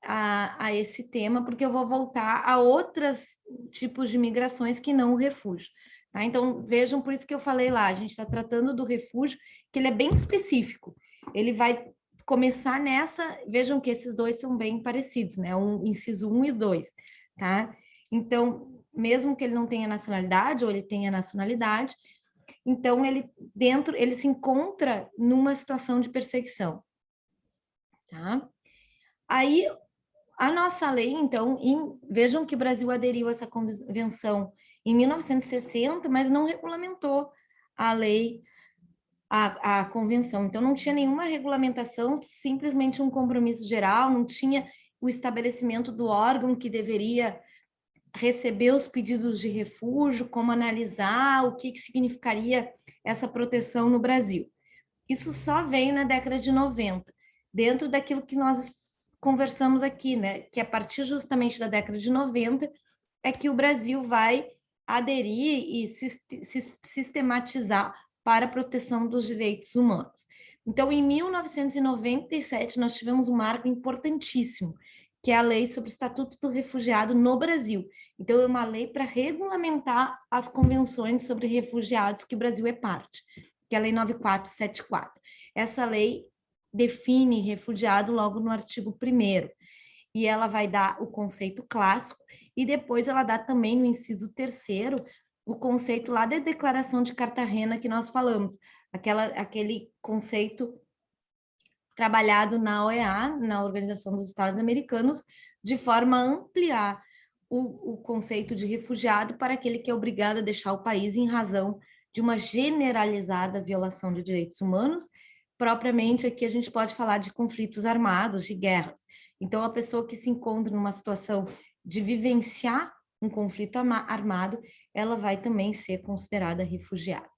A: a esse tema, porque eu vou voltar a outros tipos de migrações que não o refúgio. Tá? Então, vejam, por isso que eu falei lá, a gente está tratando do refúgio, que ele é bem específico. Ele vai começar nessa, vejam que esses dois são bem parecidos, né? Inciso 1 e 2, tá? Então, mesmo que ele não tenha nacionalidade, ou ele tenha nacionalidade, então ele se encontra numa situação de perseguição, tá? Aí, a nossa lei, então, vejam que o Brasil aderiu a essa convenção em 1960, mas não regulamentou a lei, a convenção. Então, não tinha nenhuma regulamentação, simplesmente um compromisso geral, não tinha o estabelecimento do órgão que deveria receber os pedidos de refúgio, como analisar, o que significaria essa proteção no Brasil. Isso só veio na década de 90, dentro daquilo que nós conversamos aqui, né? Que a partir justamente da década de 90 é que o Brasil vai aderir e sistematizar para a proteção dos direitos humanos. Então, em 1997, nós tivemos um marco importantíssimo, que é a Lei sobre o Estatuto do Refugiado no Brasil. Então, é uma lei para regulamentar as convenções sobre refugiados que o Brasil é parte, que é a Lei 9474. Essa lei define refugiado logo no artigo 1º, e ela vai dar o conceito clássico, e depois ela dá também no inciso 3º o conceito lá da Declaração de Cartagena que nós falamos, aquele conceito trabalhado na OEA, na Organização dos Estados Americanos, de forma a ampliar o conceito de refugiado para aquele que é obrigado a deixar o país em razão de uma generalizada violação de direitos humanos. Propriamente aqui a gente pode falar de conflitos armados, de guerras. Então, a pessoa que se encontra numa situação de vivenciar um conflito armado, ela vai também ser considerada refugiada.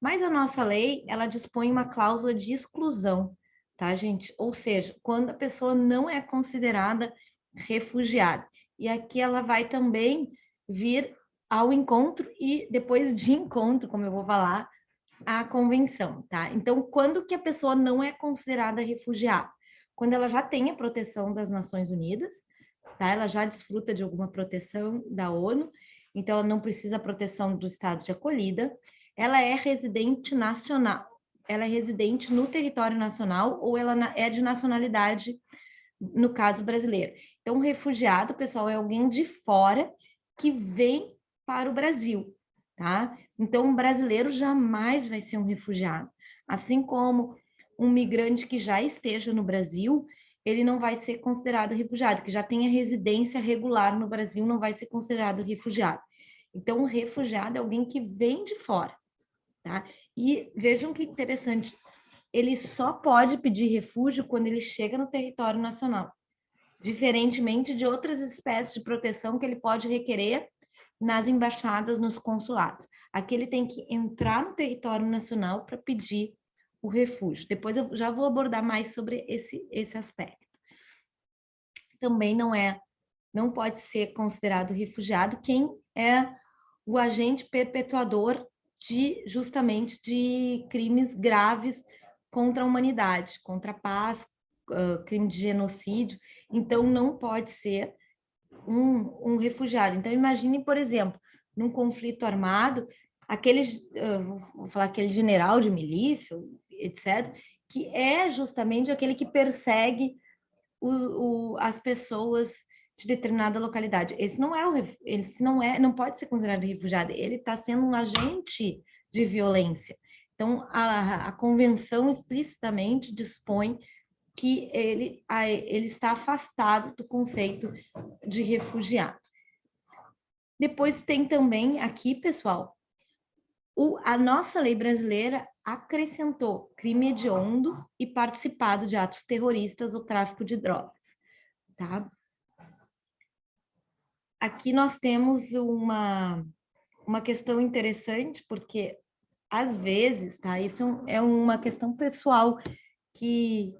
A: Mas a nossa lei, ela dispõe uma cláusula de exclusão, tá, gente? Ou seja, quando a pessoa não é considerada refugiada. E aqui ela vai também vir ao encontro e depois de encontro, como eu vou falar, à convenção, tá? Então, quando que a pessoa não é considerada refugiada? Quando ela já tem a proteção das Nações Unidas, tá? Ela já desfruta de alguma proteção da ONU, então ela não precisa proteção do estado de acolhida, ela é residente nacional, ela é residente no território nacional ou ela é de nacionalidade, no caso brasileiro. Então, refugiado, pessoal, é alguém de fora que vem para o Brasil, tá? Então, um brasileiro jamais vai ser um refugiado. Assim como um migrante que já esteja no Brasil, ele não vai ser considerado refugiado, que já tenha residência regular no Brasil, não vai ser considerado refugiado. Então, um refugiado é alguém que vem de fora, tá? E vejam que interessante, ele só pode pedir refúgio quando ele chega no território nacional, diferentemente de outras espécies de proteção que ele pode requerer nas embaixadas, nos consulados. Aqui ele tem que entrar no território nacional para pedir o refúgio. Depois eu já vou abordar mais sobre esse aspecto. Também não pode ser considerado refugiado quem é o agente perpetuador justamente de crimes graves contra a humanidade, contra a paz, crime de genocídio. Então, não pode ser um refugiado. Então, imagine, por exemplo, num conflito armado, vou falar aquele general de milícia, etc., que é justamente aquele que persegue as pessoas de determinada localidade. Esse não pode ser considerado refugiado, ele está sendo um agente de violência. Então, a convenção explicitamente dispõe que ele está afastado do conceito de refugiado. Depois tem também aqui, pessoal, a nossa lei brasileira acrescentou crime hediondo e participado de atos terroristas ou tráfico de drogas, tá? Aqui nós temos uma questão interessante, porque às vezes, tá? Isso é uma questão pessoal que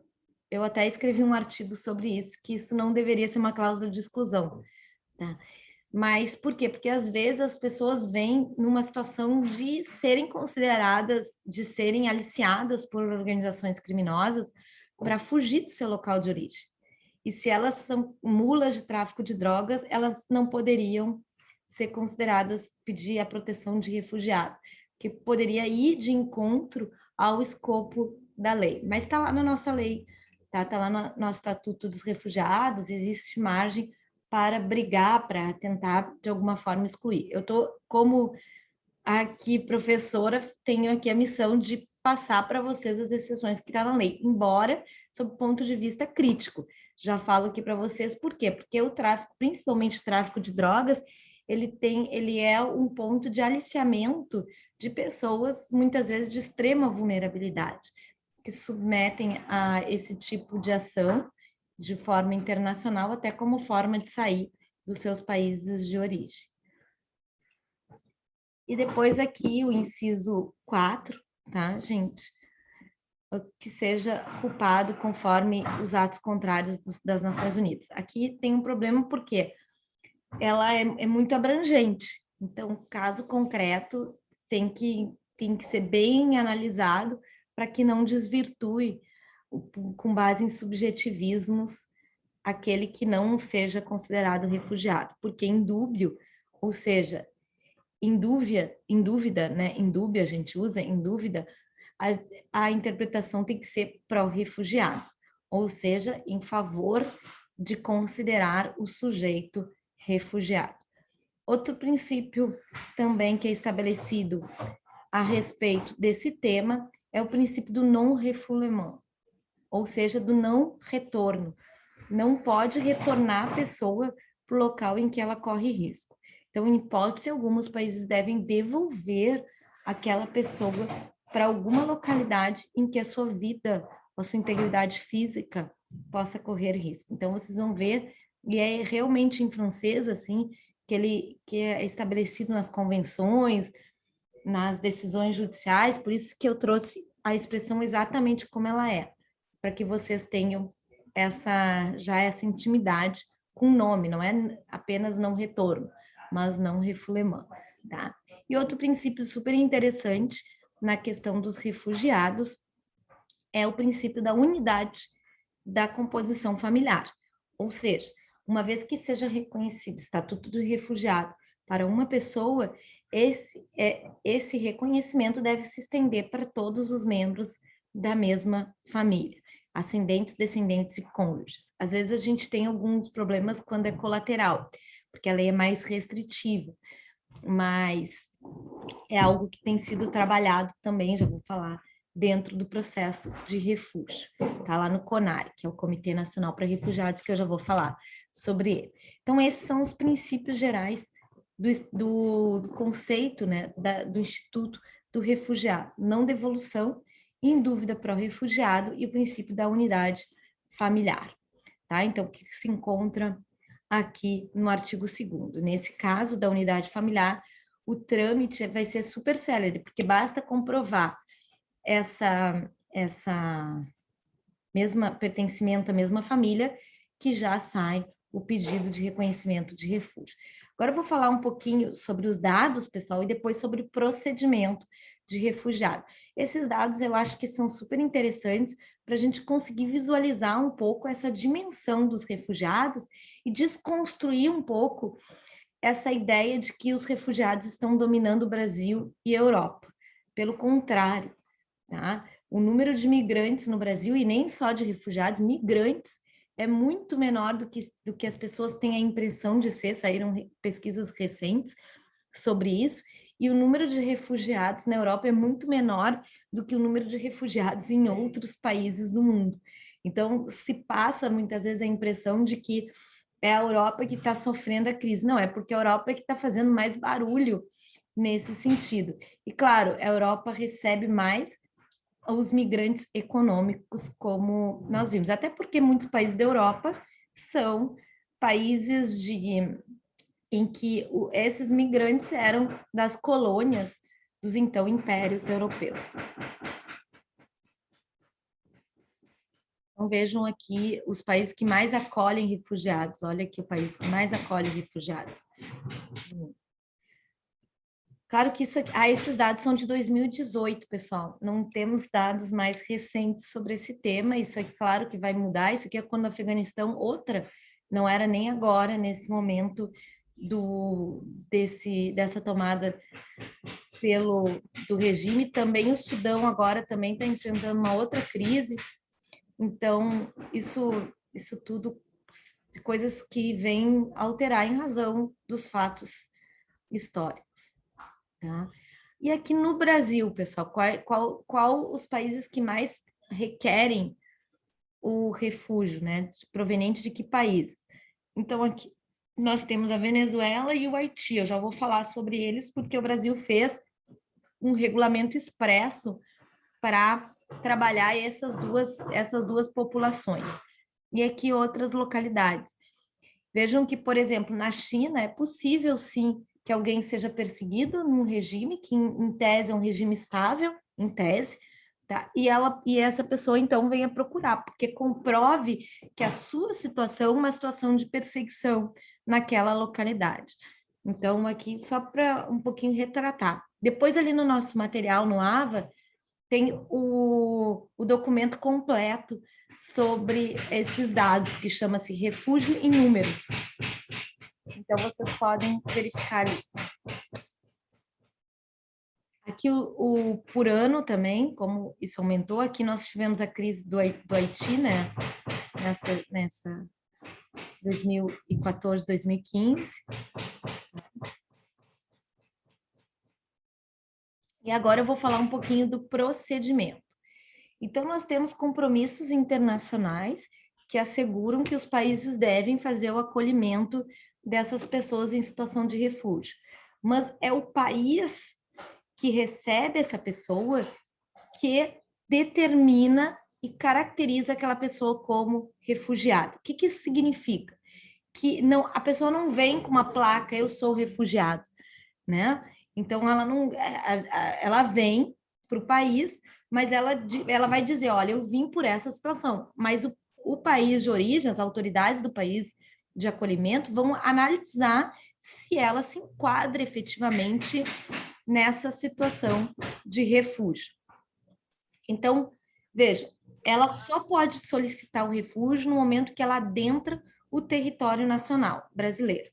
A: eu até escrevi um artigo sobre isso, que isso não deveria ser uma cláusula de exclusão, tá? Mas por quê? Porque às vezes as pessoas vêm numa situação de serem consideradas, de serem aliciadas por organizações criminosas para fugir do seu local de origem. E se elas são mulas de tráfico de drogas, elas não poderiam ser consideradas, pedir a proteção de refugiado, que poderia ir de encontro ao escopo da lei. Mas está lá na nossa lei, tá? Está lá no nosso Estatuto dos Refugiados, existe margem para brigar, para tentar, de alguma forma, excluir. Eu estou, como aqui professora, tenho aqui a missão de passar para vocês as exceções que estão na lei, embora sob o ponto de vista crítico. Já falo aqui para vocês por quê? Porque o tráfico, principalmente o tráfico de drogas, ele é um ponto de aliciamento de pessoas, muitas vezes de extrema vulnerabilidade, que se submetem a esse tipo de ação de forma internacional, até como forma de sair dos seus países de origem. E depois aqui o inciso 4, tá, gente? Que seja culpado conforme os atos contrários das Nações Unidas. Aqui tem um problema porque ela é muito abrangente. Então, caso concreto tem que ser bem analisado para que não desvirtue, com base em subjetivismos, aquele que não seja considerado refugiado. Porque indúbio, ou seja, em dúvida, né? Indúbio a gente usa, em dúvida, a interpretação tem que ser pró-refugiado, ou seja, em favor de considerar o sujeito refugiado. Outro princípio também que é estabelecido a respeito desse tema é o princípio do non-refoulement, ou seja, do não retorno. Não pode retornar a pessoa para o local em que ela corre risco. Então, em hipótese alguma, os países devem devolver aquela pessoa para alguma localidade em que a sua vida, a sua integridade física possa correr risco. Então, vocês vão ver, e é realmente em francês, assim, que é estabelecido nas convenções, nas decisões judiciais, por isso que eu trouxe a expressão exatamente como ela é, para que vocês tenham essa intimidade com o nome, não é apenas não retorno, mas não Refulemã, tá? E outro princípio super interessante na questão dos refugiados é o princípio da unidade da composição familiar. Ou seja, uma vez que seja reconhecido o Estatuto do Refugiado para uma pessoa, esse reconhecimento deve se estender para todos os membros da mesma família, ascendentes, descendentes e cônjuges. Às vezes a gente tem alguns problemas quando é colateral, porque a lei é mais restritiva, mas é algo que tem sido trabalhado também, já vou falar, dentro do processo de refúgio. Está lá no CONARE, que é o Comitê Nacional para Refugiados, que eu já vou falar sobre ele. Então, esses são os princípios gerais do conceito, né, do Instituto do Refugiado. Não devolução, em dúvida para o refugiado e o princípio da unidade familiar. Tá? Então, o que se encontra aqui no artigo 2º? Nesse caso da unidade familiar, o trâmite vai ser super célere, porque basta comprovar essa mesma pertencimento à mesma família, que já sai o pedido de reconhecimento de refúgio. Agora eu vou falar um pouquinho sobre os dados, pessoal, e depois sobre o procedimento de refugiado. Esses dados eu acho que são super interessantes para a gente conseguir visualizar um pouco essa dimensão dos refugiados e desconstruir um pouco essa ideia de que os refugiados estão dominando o Brasil e a Europa. Pelo contrário, tá? O número de migrantes no Brasil, e nem só de refugiados, migrantes, é muito menor do que as pessoas têm a impressão de ser. Saíram pesquisas recentes sobre isso, e o número de refugiados na Europa é muito menor do que o número de refugiados em outros países do mundo. Então, se passa muitas vezes a impressão de que é a Europa que está sofrendo a crise. Não, é porque a Europa é que está fazendo mais barulho nesse sentido. E, claro, a Europa recebe mais os migrantes econômicos, como nós vimos, até porque muitos países da Europa são países em que esses migrantes eram das colônias dos então impérios europeus. Então vejam aqui os países que mais acolhem refugiados. Olha aqui o país que mais acolhe refugiados. Claro que esses dados são de 2018, pessoal. Não temos dados mais recentes sobre esse tema. Isso é claro que vai mudar. Isso aqui é quando o Afeganistão, não era nem agora, nesse momento dessa tomada do regime. Também o Sudão agora também está enfrentando uma outra crise. Então, isso tudo coisas que vêm alterar em razão dos fatos históricos. Tá? E aqui no Brasil, pessoal, qual os países que mais requerem o refúgio, né? Proveniente de que país? Então, aqui nós temos a Venezuela e o Haiti. Eu já vou falar sobre eles, porque o Brasil fez um regulamento expresso para trabalhar essas duas populações. E aqui outras localidades. Vejam que, por exemplo, na China é possível, sim, que alguém seja perseguido num regime que, em tese, é um regime estável, em tese, tá? E essa pessoa, então, venha procurar, porque comprove que a sua situação é uma situação de perseguição naquela localidade. Então, aqui, só para um pouquinho retratar. Depois, ali no nosso material, no AVA, tem o documento completo sobre esses dados, que chama-se Refúgio em Números. Então, vocês podem verificar ali. Aqui por ano também, como isso aumentou, aqui nós tivemos a crise do Haiti, né? Nessa 2014, 2015. E agora eu vou falar um pouquinho do procedimento. Então, nós temos compromissos internacionais que asseguram que os países devem fazer o acolhimento dessas pessoas em situação de refúgio. Mas é o país que recebe essa pessoa que determina e caracteriza aquela pessoa como refugiada. O que isso significa? Que a pessoa não vem com uma placa, eu sou refugiado, né? Então, ela vem para o país, mas ela vai dizer, olha, eu vim por essa situação, mas o país de origem, as autoridades do país de acolhimento vão analisar se ela se enquadra efetivamente nessa situação de refúgio. Então, veja, ela só pode solicitar o refúgio no momento que ela adentra o território nacional brasileiro.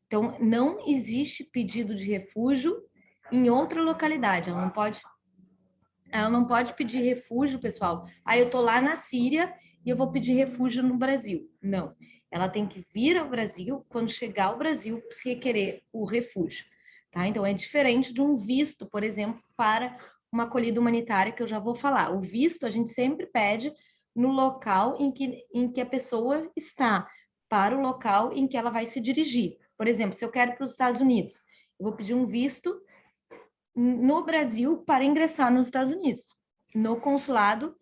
A: Então, não existe pedido de refúgio em outra localidade. Ela não pode pedir refúgio, pessoal. Aí eu tô lá na Síria e eu vou pedir refúgio no Brasil. Não. Ela tem que vir ao Brasil, quando chegar ao Brasil, requerer o refúgio. Tá? Então, é diferente de um visto, por exemplo, para uma acolhida humanitária, que eu já vou falar. O visto a gente sempre pede no local em que a pessoa está, para o local em que ela vai se dirigir. Por exemplo, se eu quero ir para os Estados Unidos, eu vou pedir um visto no Brasil para ingressar nos Estados Unidos, no consulado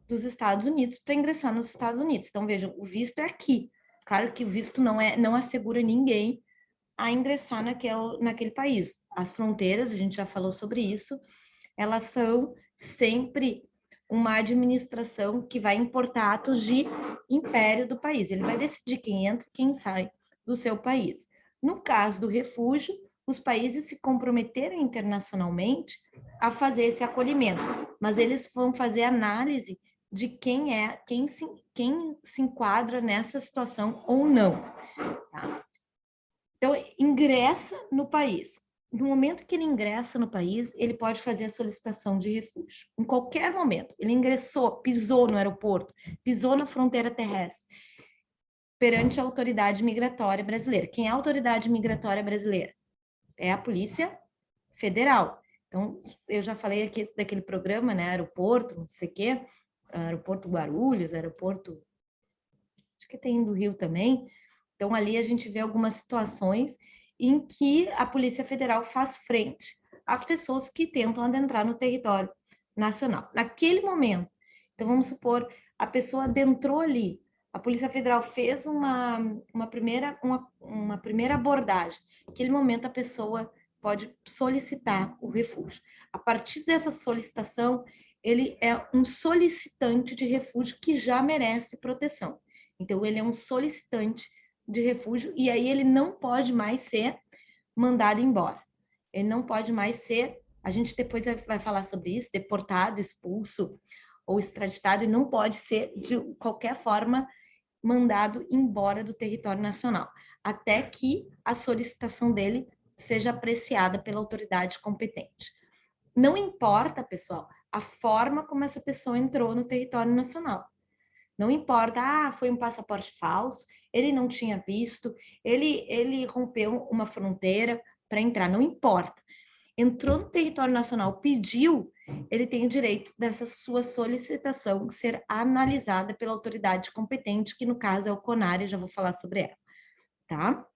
A: dos Estados Unidos para ingressar nos Estados Unidos. Então, vejam, o visto é aqui. Claro que o visto não assegura ninguém a ingressar naquele país. As fronteiras, a gente já falou sobre isso, elas são sempre uma administração que vai importar atos de império do país. Ele vai decidir quem entra e quem sai do seu país. No caso do refúgio, os países se comprometeram internacionalmente a fazer esse acolhimento, mas eles vão fazer análise de quem se enquadra nessa situação ou não. Tá? Então, ingressa no país. No momento que ele ingressa no país, ele pode fazer a solicitação de refúgio. Em qualquer momento. Ele ingressou, pisou no aeroporto, pisou na fronteira terrestre, perante a autoridade migratória brasileira. Quem é a autoridade migratória brasileira? É a Polícia Federal. Então, eu já falei aqui daquele programa, né? Aeroporto, não sei o quê, aeroporto Guarulhos, aeroporto... Acho que tem do Rio também. Então, ali a gente vê algumas situações em que a Polícia Federal faz frente às pessoas que tentam adentrar no território nacional. Naquele momento, então vamos supor, a pessoa adentrou ali, a Polícia Federal fez uma primeira abordagem. Naquele momento, a pessoa pode solicitar o refúgio. A partir dessa solicitação, ele é um solicitante de refúgio que já merece proteção. Então, ele é um solicitante de refúgio e aí ele não pode mais ser mandado embora. Ele não pode mais ser, a gente depois vai falar sobre isso, deportado, expulso ou extraditado, e não pode ser de qualquer forma mandado embora do território nacional, até que a solicitação dele seja apreciada pela autoridade competente. Não importa, pessoal, a forma como essa pessoa entrou no território nacional. Não importa, foi um passaporte falso, ele não tinha visto, ele rompeu uma fronteira para entrar, não importa. Entrou no território nacional, pediu, ele tem o direito dessa sua solicitação ser analisada pela autoridade competente, que no caso é o CONARE, já vou falar sobre ela, tá?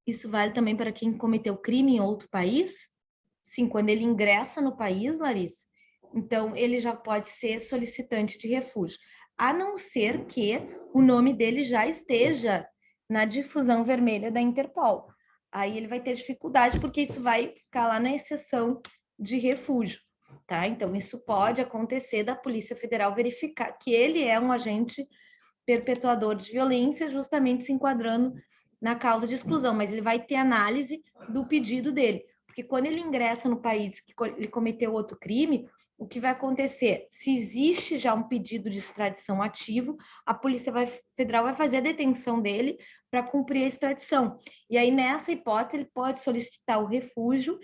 A: Isso vale também para quem cometeu crime em outro país? Sim, quando ele ingressa no país, Larissa, então ele já pode ser solicitante de refúgio, a não ser que o nome dele já esteja na difusão vermelha da Interpol. Aí ele vai ter dificuldade, porque isso vai ficar lá na exceção de refúgio, tá? Então, isso pode acontecer da Polícia Federal verificar que ele é um agente perpetuador de violência, justamente se enquadrando na causa de exclusão, mas ele vai ter análise do pedido dele. Porque quando ele ingressa no país que ele cometeu outro crime, o que vai acontecer? Se existe já um pedido de extradição ativo, a Polícia Federal vai fazer a detenção dele para cumprir a extradição. E aí, nessa hipótese, ele pode solicitar o refúgio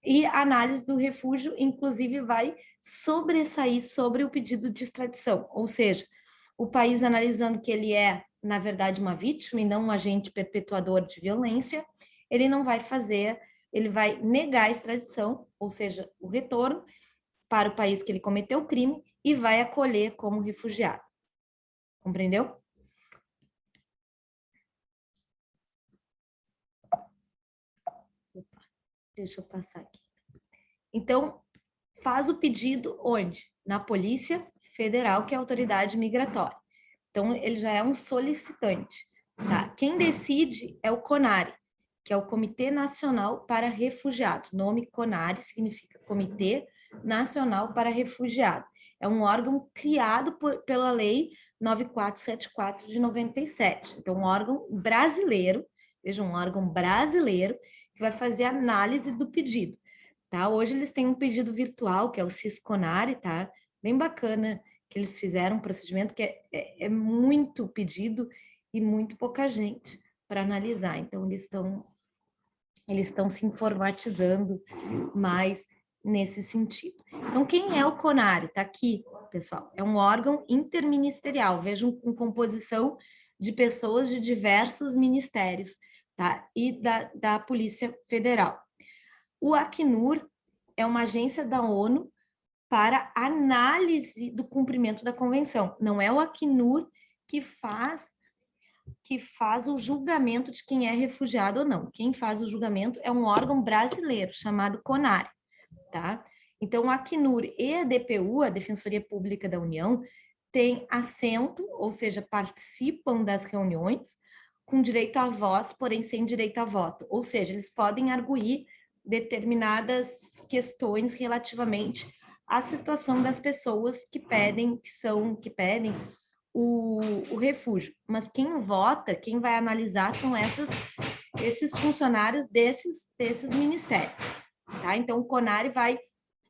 A: e a análise do refúgio, inclusive, vai sobressair sobre o pedido de extradição. Ou seja, o país analisando que ele é, na verdade, uma vítima e não um agente perpetuador de violência, ele não vai fazer... ele vai negar a extradição, ou seja, o retorno para o país que ele cometeu o crime e vai acolher como refugiado. Compreendeu? Opa, deixa eu passar aqui. Então, faz o pedido onde? Na Polícia Federal, que é a autoridade migratória. Então, ele já é um solicitante. Tá? Quem decide é o CONARE, que é o Comitê Nacional para Refugiados. O nome CONARE significa Comitê Nacional para Refugiados. É um órgão criado pela Lei 9474 de 97. Então, um órgão brasileiro, veja, um órgão brasileiro que vai fazer análise do pedido, tá? Hoje eles têm um pedido virtual, que é o Sisconari, tá? Bem bacana que eles fizeram um procedimento que é muito pedido e muito pouca gente para analisar. Então, eles estão se informatizando mais nesse sentido. Então, quem é o CONARE? Está aqui, pessoal. É um órgão interministerial. Vejam, com composição de pessoas de diversos ministérios, tá? E da Polícia Federal. O Acnur é uma agência da ONU para análise do cumprimento da convenção. Não é o Acnur que faz o julgamento de quem é refugiado ou não. Quem faz o julgamento é um órgão brasileiro chamado CONARE, tá? Então, a Acnur e a DPU, a Defensoria Pública da União, têm assento, ou seja, participam das reuniões com direito à voz, porém sem direito a voto. Ou seja, eles podem arguir determinadas questões relativamente à situação das pessoas que pedem o refúgio, mas quem vota, quem vai analisar são esses funcionários desses ministérios, tá? Então, o CONARE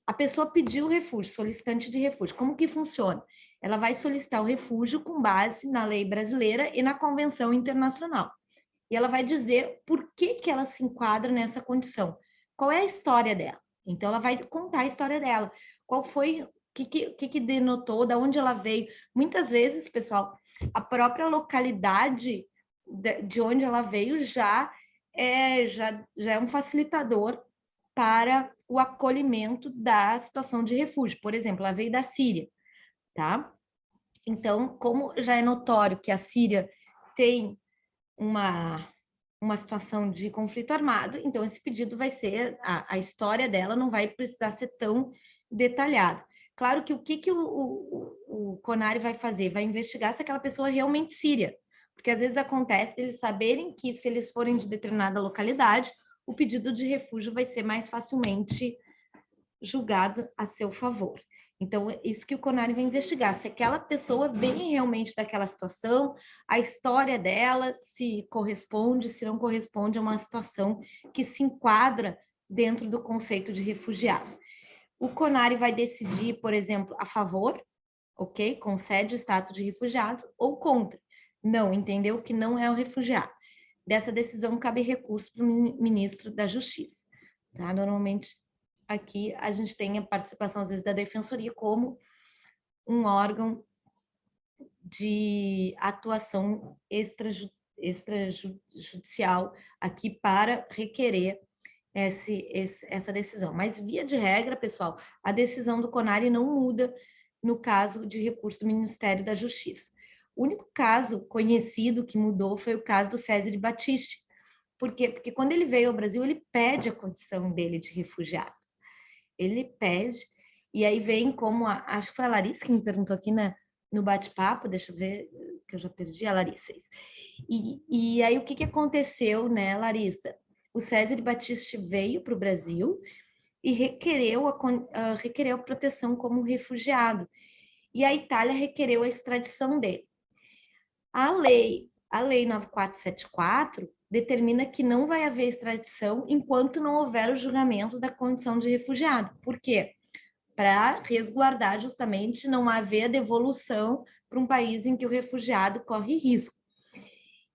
A: a pessoa pediu o refúgio, solicitante de refúgio, como que funciona? Ela vai solicitar o refúgio com base na lei brasileira e na convenção internacional, e ela vai dizer por que ela se enquadra nessa condição, qual é a história dela, então ela vai contar a história dela, qual foi... O que denotou, da onde ela veio. Muitas vezes, pessoal, a própria localidade de onde ela veio já é um facilitador para o acolhimento da situação de refúgio. Por exemplo, ela veio da Síria, tá? Então, como já é notório que a Síria tem uma situação de conflito armado, então esse pedido vai ser, a história dela não vai precisar ser tão detalhada. Claro que o CONARE vai fazer? Vai investigar se aquela pessoa é realmente síria, porque às vezes acontece eles saberem que se eles forem de determinada localidade, o pedido de refúgio vai ser mais facilmente julgado a seu favor. Então, isso que o CONARE vai investigar, se aquela pessoa vem realmente daquela situação, a história dela, se corresponde, se não corresponde a uma situação que se enquadra dentro do conceito de refugiado. O CONARE vai decidir, por exemplo, a favor, ok? Concede o status de refugiado, ou contra. Não, entendeu que não é o refugiado. Dessa decisão cabe recurso para o ministro da Justiça, tá? Normalmente, aqui a gente tem a participação, às vezes, da Defensoria como um órgão de atuação extrajudicial aqui para requerer essa decisão. Mas, via de regra, pessoal, a decisão do CONARE não muda no caso de recurso do Ministério da Justiça. O único caso conhecido que mudou foi o caso do César Battisti. Por quê? Porque quando ele veio ao Brasil, ele pede a condição dele de refugiado. Ele pede, e aí vem como, acho que foi a Larissa que me perguntou aqui no bate-papo, deixa eu ver, que eu já perdi a Larissa. E aí o que aconteceu, né, Larissa? O César Battisti veio para o Brasil e requereu a proteção como refugiado. E a Itália requereu a extradição dele. A lei 9474 determina que não vai haver extradição enquanto não houver o julgamento da condição de refugiado. Por quê? Para resguardar justamente não haver devolução para um país em que o refugiado corre risco.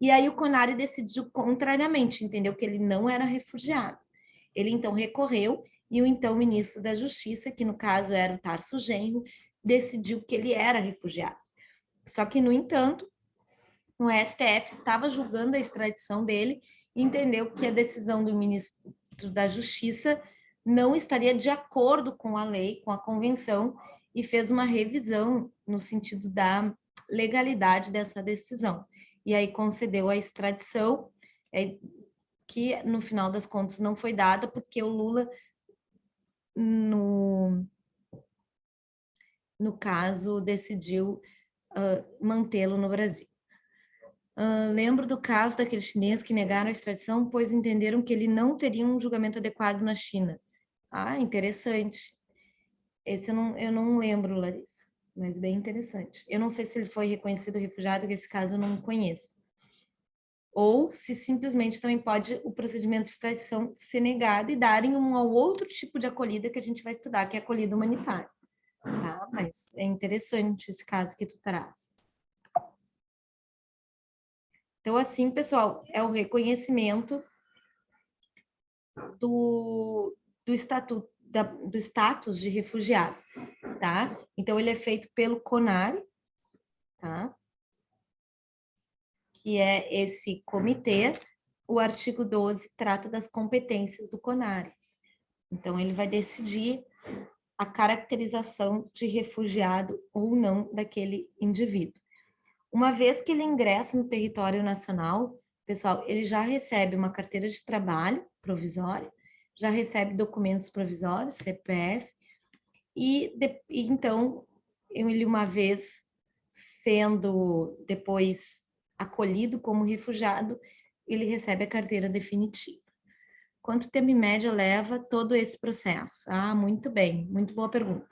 A: E aí o CONARE decidiu contrariamente, entendeu? Que ele não era refugiado. Ele então recorreu e o então ministro da Justiça, que no caso era o Tarso Genro, decidiu que ele era refugiado. Só que, no entanto, o STF estava julgando a extradição dele e entendeu que a decisão do ministro da Justiça não estaria de acordo com a lei, com a convenção, e fez uma revisão no sentido da legalidade dessa decisão. E aí concedeu a extradição, que no final das contas não foi dada, porque o Lula, no caso, decidiu mantê-lo no Brasil. Lembro do caso daquele chinês que negaram a extradição, pois entenderam que ele não teria um julgamento adequado na China. Ah, interessante. Esse eu não lembro, Larissa, mas bem interessante. Eu não sei se ele foi reconhecido refugiado, que esse caso eu não conheço. Ou se simplesmente também pode o procedimento de extradição ser negado e darem um ou outro tipo de acolhida que a gente vai estudar, que é a acolhida humanitária. Tá? Mas é interessante esse caso que tu traz. Então, assim, pessoal, é o reconhecimento do estatuto, do status de refugiado, tá? Então, ele é feito pelo CONARE, tá? Que é esse comitê. O artigo 12 trata das competências do CONARE. Então, ele vai decidir a caracterização de refugiado ou não daquele indivíduo. Uma vez que ele ingressa no território nacional, pessoal, ele já recebe uma carteira de trabalho provisória, já recebe documentos provisórios, CPF, e então, ele uma vez sendo depois acolhido como refugiado, ele recebe a carteira definitiva. Quanto tempo em média leva todo esse processo? Ah, muito bem, muito boa pergunta.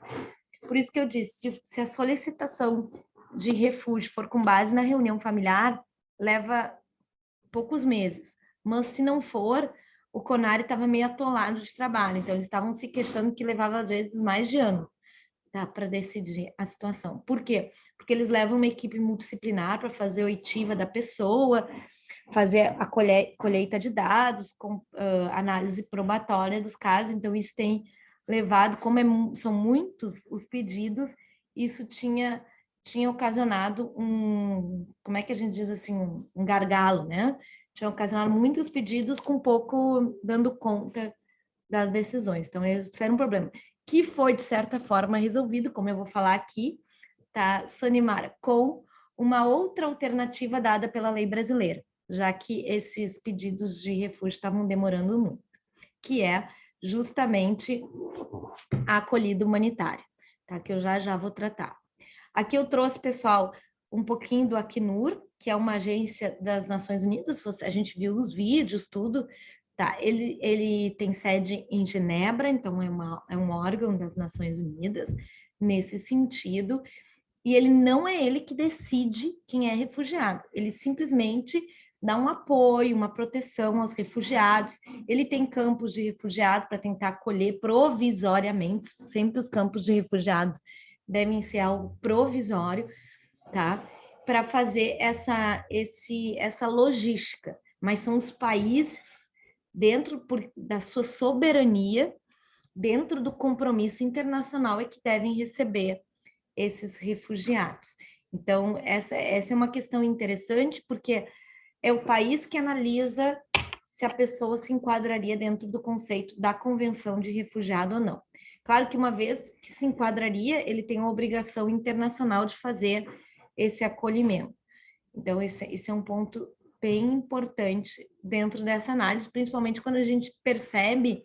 A: Por isso que eu disse, se a solicitação de refúgio for com base na reunião familiar, leva poucos meses. Mas se não for, o CONARE estava meio atolado de trabalho, então eles estavam se queixando que levava às vezes mais de ano, tá, para decidir a situação. Por quê? Porque eles levam uma equipe multidisciplinar para fazer a oitiva da pessoa, fazer a colheita de dados, com análise probatória dos casos, então isso tem levado, como são muitos os pedidos, isso tinha ocasionado como é que a gente diz assim, um gargalo, né? Tinha ocasionado muitos pedidos com pouco dando conta das decisões. Então, esse era um problema, que foi, de certa forma, resolvido, como eu vou falar aqui, tá, Sonimara, com uma outra alternativa dada pela lei brasileira, já que esses pedidos de refúgio estavam demorando muito, que é justamente a acolhida humanitária, tá? Que eu já vou tratar. Aqui eu trouxe, pessoal, um pouquinho do Acnur, que é uma agência das Nações Unidas, a gente viu os vídeos, tudo, tá? Ele tem sede em Genebra, então é um órgão das Nações Unidas, nesse sentido, e ele não é ele que decide quem é refugiado, ele simplesmente dá um apoio, uma proteção aos refugiados, ele tem campos de refugiado para tentar acolher provisoriamente, sempre os campos de refugiados devem ser algo provisório, tá? Para fazer essa logística, mas são os países, dentro da sua soberania, dentro do compromisso internacional, é que devem receber esses refugiados. Então, essa é uma questão interessante, porque é o país que analisa se a pessoa se enquadraria dentro do conceito da Convenção de Refugiado ou não. Claro que uma vez que se enquadraria, ele tem a obrigação internacional de fazer esse acolhimento. Então, esse é um ponto bem importante dentro dessa análise, principalmente quando a gente percebe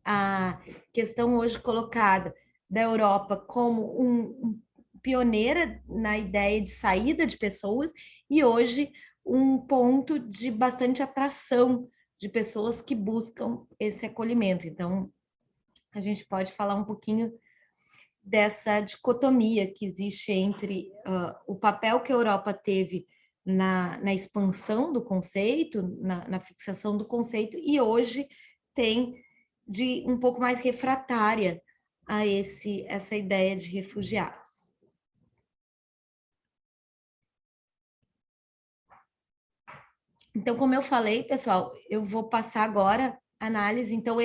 A: a questão hoje colocada da Europa como pioneira na ideia de saída de pessoas e hoje um ponto de bastante atração de pessoas que buscam esse acolhimento. Então, a gente pode falar um pouquinho dessa dicotomia que existe entre o papel que a Europa teve na expansão do conceito, na fixação do conceito, e hoje tem de um pouco mais refratária a essa ideia de refugiados. Então, como eu falei, pessoal, eu vou passar agora a análise, então,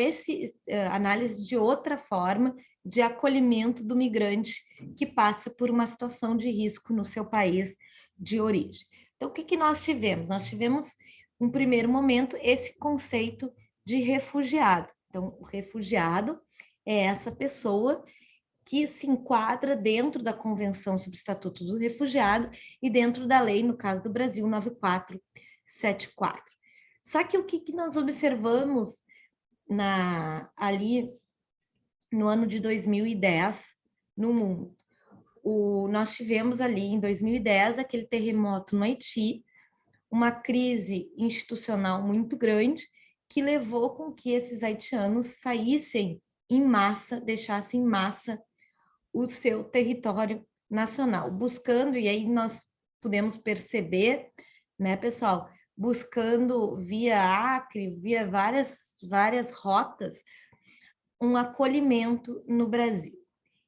A: análise de outra forma de acolhimento do migrante que passa por uma situação de risco no seu país de origem. Então, o que nós tivemos? Nós tivemos, no primeiro momento, esse conceito de refugiado. Então, o refugiado é essa pessoa que se enquadra dentro da Convenção sobre o Estatuto do Refugiado e dentro da lei, no caso do Brasil, 9474. Só que o que nós observamos ali no ano de 2010 no mundo? Nós tivemos ali em 2010 aquele terremoto no Haiti, uma crise institucional muito grande que levou com que esses haitianos saíssem em massa, deixassem em massa o seu território nacional, buscando, e aí nós podemos perceber, né, pessoal, buscando via Acre, via várias rotas, um acolhimento no Brasil.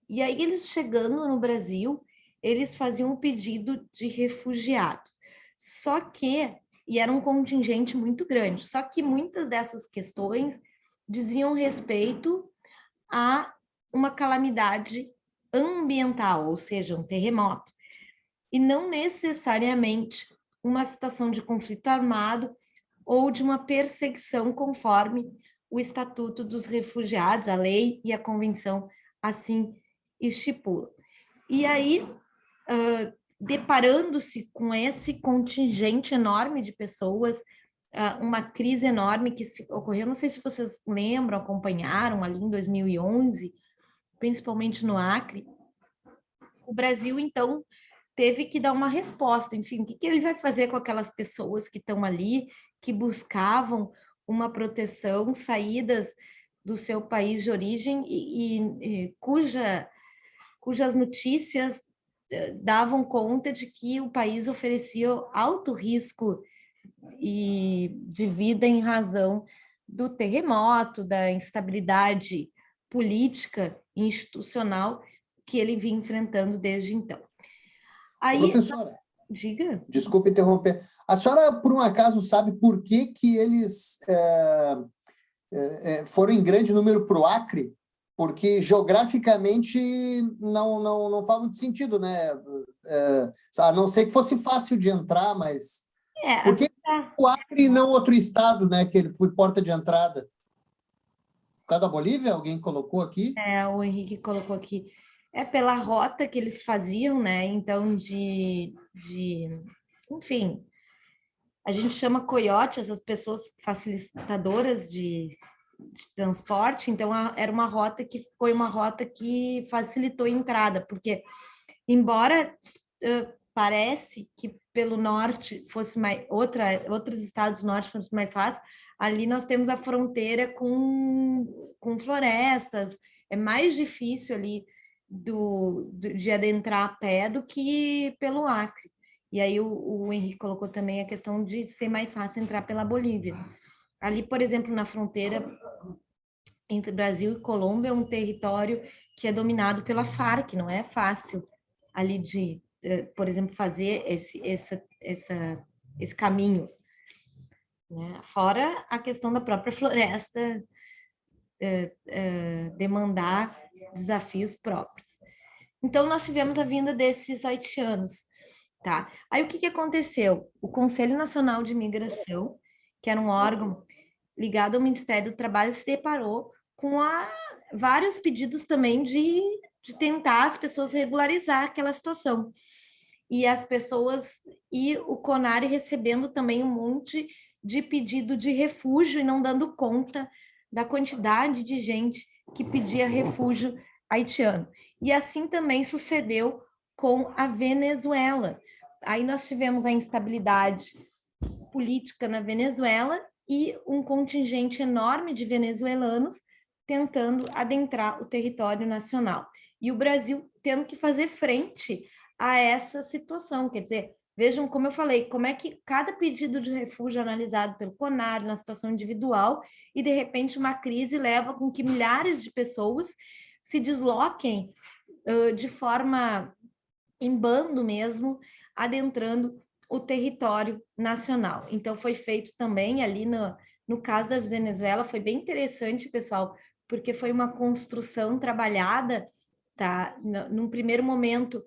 A: E aí eles chegando no Brasil, eles faziam um pedido de refugiados. Só que, e era um contingente muito grande, só que muitas dessas questões diziam respeito a uma calamidade ambiental, ou seja, um terremoto, e não necessariamente uma situação de conflito armado ou de uma perseguição conforme o Estatuto dos Refugiados, a lei e a convenção assim estipulam. E aí, deparando-se com esse contingente enorme de pessoas, uma crise enorme que ocorreu, não sei se vocês lembram, acompanharam ali em 2011, principalmente no Acre, o Brasil, então, teve que dar uma resposta. Enfim, o que ele vai fazer com aquelas pessoas que estão ali, que buscavam uma proteção, saídas do seu país de origem e cujas notícias davam conta de que o país oferecia alto risco de vida em razão do terremoto, da instabilidade política e institucional que ele vinha enfrentando desde então. Aí,
G: Professora,
A: diga.
G: desculpe interromper. A senhora, por um acaso, sabe por que eles foram em grande número para o Acre? Porque geograficamente não faz muito sentido, né? A não ser que fosse fácil de entrar, mas por que o Acre e não outro estado, né? Que ele foi porta de entrada? Por causa da Bolívia? Alguém colocou aqui?
A: O Henrique colocou aqui. É pela rota que eles faziam, né? Então, enfim, a gente chama coiote, essas pessoas facilitadoras de transporte, então era uma rota que foi uma rota que facilitou a entrada, porque embora parece que pelo norte fosse mais outros estados do norte fosse mais fácil, ali nós temos a fronteira com florestas, é mais difícil ali de adentrar a pé do que pelo Acre. E aí o Henrique colocou também a questão de ser mais fácil entrar pela Bolívia. Ali, por exemplo, na fronteira entre Brasil e Colômbia, é um território que é dominado pela Farc, não é fácil ali de, por exemplo, fazer esse caminho. Né? Fora a questão da própria floresta demandar desafios próprios. Então, nós tivemos a vinda desses haitianos. Tá? Aí, o que aconteceu? O Conselho Nacional de Imigração, que era um órgão ligado ao Ministério do Trabalho, se deparou com vários pedidos também de tentar as pessoas regularizar aquela situação. E as pessoas, e o CONARE recebendo também um monte de pedido de refúgio e não dando conta da quantidade de gente que pedia refúgio haitiano. E assim também sucedeu com a Venezuela. Aí nós tivemos a instabilidade política na Venezuela e um contingente enorme de venezuelanos tentando adentrar o território nacional. E o Brasil tendo que fazer frente a essa situação. Quer dizer, vejam como eu falei, como é que cada pedido de refúgio é analisado pelo CONAR na situação individual e, de repente, uma crise leva com que milhares de pessoas se desloquem de forma em bando mesmo, adentrando o território nacional. Então, foi feito também ali no caso da Venezuela, foi bem interessante, pessoal, porque foi uma construção trabalhada, tá? Num primeiro momento,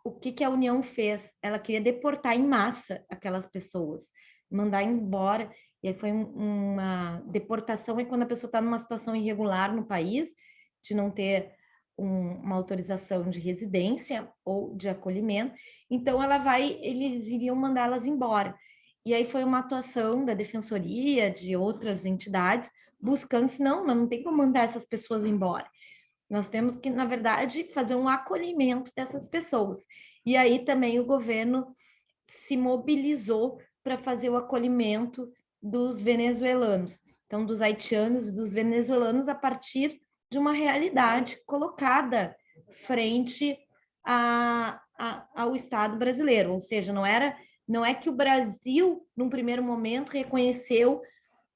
A: o que a União fez? Ela queria deportar em massa aquelas pessoas, mandar embora, e aí foi uma deportação, é quando a pessoa está numa situação irregular no país, de não ter uma autorização de residência ou de acolhimento, então eles iriam mandá-las embora. E aí foi uma atuação da Defensoria, de outras entidades, buscando, não, mas não tem como mandar essas pessoas embora. Nós temos que, na verdade, fazer um acolhimento dessas pessoas. E aí também o governo se mobilizou para fazer o acolhimento dos venezuelanos. Então, dos haitianos e dos venezuelanos, a partir de uma realidade colocada frente ao Estado brasileiro, ou seja, não é que o Brasil, num primeiro momento, reconheceu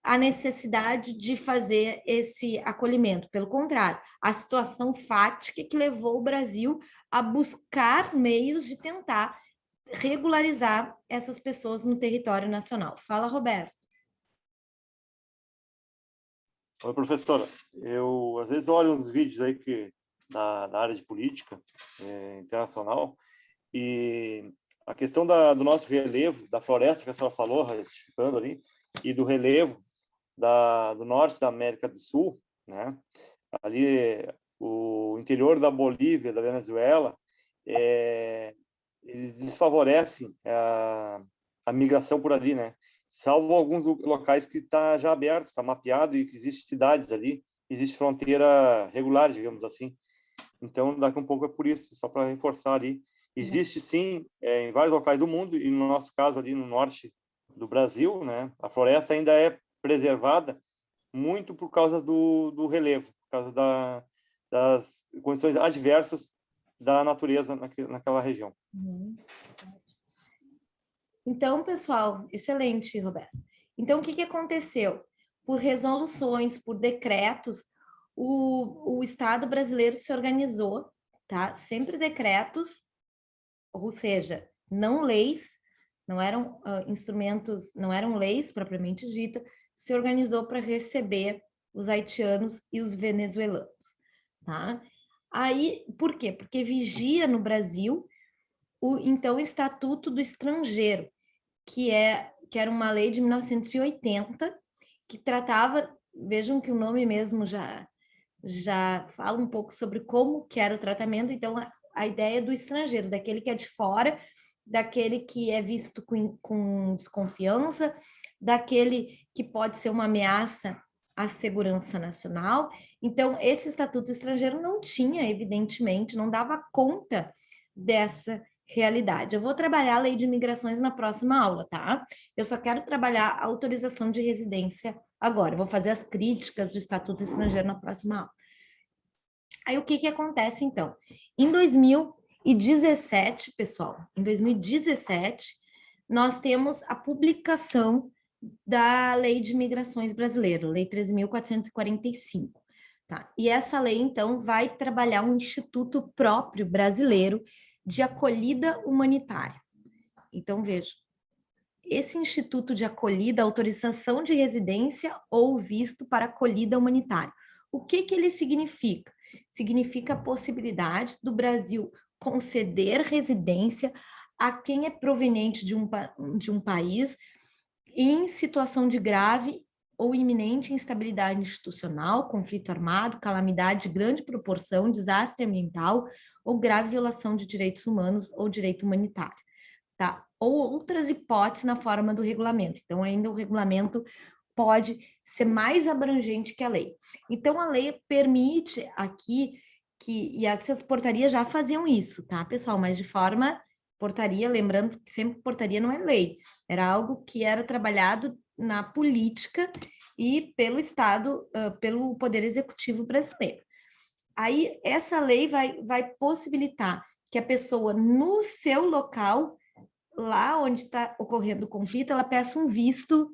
A: a necessidade de fazer esse acolhimento. Pelo contrário, a situação fática que levou o Brasil a buscar meios de tentar regularizar essas pessoas no território nacional. Fala, Roberto.
D: Oi, professora. Eu, às vezes, olho uns vídeos aí da área de política internacional e a questão do nosso relevo, da floresta que a senhora falou, retificando ali, e do relevo do norte da América do Sul, né? Ali, o interior da Bolívia, da Venezuela, eles desfavorecem a migração por ali, né? Salvo alguns locais que está já aberto, está mapeado e que existem cidades ali, existe fronteira regular, digamos assim. Então, daqui a um pouco é por isso, só para reforçar ali. Existe, sim, em vários locais do mundo, e no nosso caso ali no norte do Brasil, né, a floresta ainda é preservada muito por causa do relevo, por causa das condições adversas da natureza naquela região.
A: Então, pessoal, excelente, Roberto. Então, o que aconteceu? Por resoluções, por decretos, o Estado brasileiro se organizou, tá? Sempre decretos, ou seja, não leis, não eram instrumentos, não eram leis propriamente dita, se organizou para receber os haitianos e os venezuelanos, tá? Aí, por quê? Porque vigia no Brasil então, o Estatuto do Estrangeiro, que era uma lei de 1980, que tratava, vejam que o nome mesmo já fala um pouco sobre como que era o tratamento, então a ideia do estrangeiro, daquele que é de fora, daquele que é visto com desconfiança, daquele que pode ser uma ameaça à segurança nacional. Então, esse Estatuto do Estrangeiro não tinha, evidentemente, não dava conta dessa realidade. Eu vou trabalhar a lei de imigrações na próxima aula, tá? Eu só quero trabalhar a autorização de residência agora. Eu vou fazer as críticas do Estatuto Estrangeiro na próxima aula. Aí, o que acontece, então? Em 2017, pessoal, em 2017, nós temos a publicação da Lei de Imigrações Brasileira, Lei 13.445, tá? E essa lei, então, vai trabalhar um instituto próprio brasileiro de acolhida humanitária. Então, veja, esse Instituto de Acolhida, autorização de residência ou visto para acolhida humanitária. O que ele significa? Significa a possibilidade do Brasil conceder residência a quem é proveniente de um país em situação de grave ou iminente instabilidade institucional, conflito armado, calamidade de grande proporção, desastre ambiental ou grave violação de direitos humanos ou direito humanitário, tá? Ou outras hipóteses na forma do regulamento. Então, ainda o regulamento pode ser mais abrangente que a lei. Então, a lei permite aqui e essas portarias já faziam isso, tá, pessoal? Mas de forma portaria, lembrando que sempre portaria não é lei, era algo que era trabalhado na política e pelo Estado, pelo Poder Executivo brasileiro. Aí, essa lei vai possibilitar que a pessoa, no seu local, lá onde está ocorrendo o conflito, ela peça um visto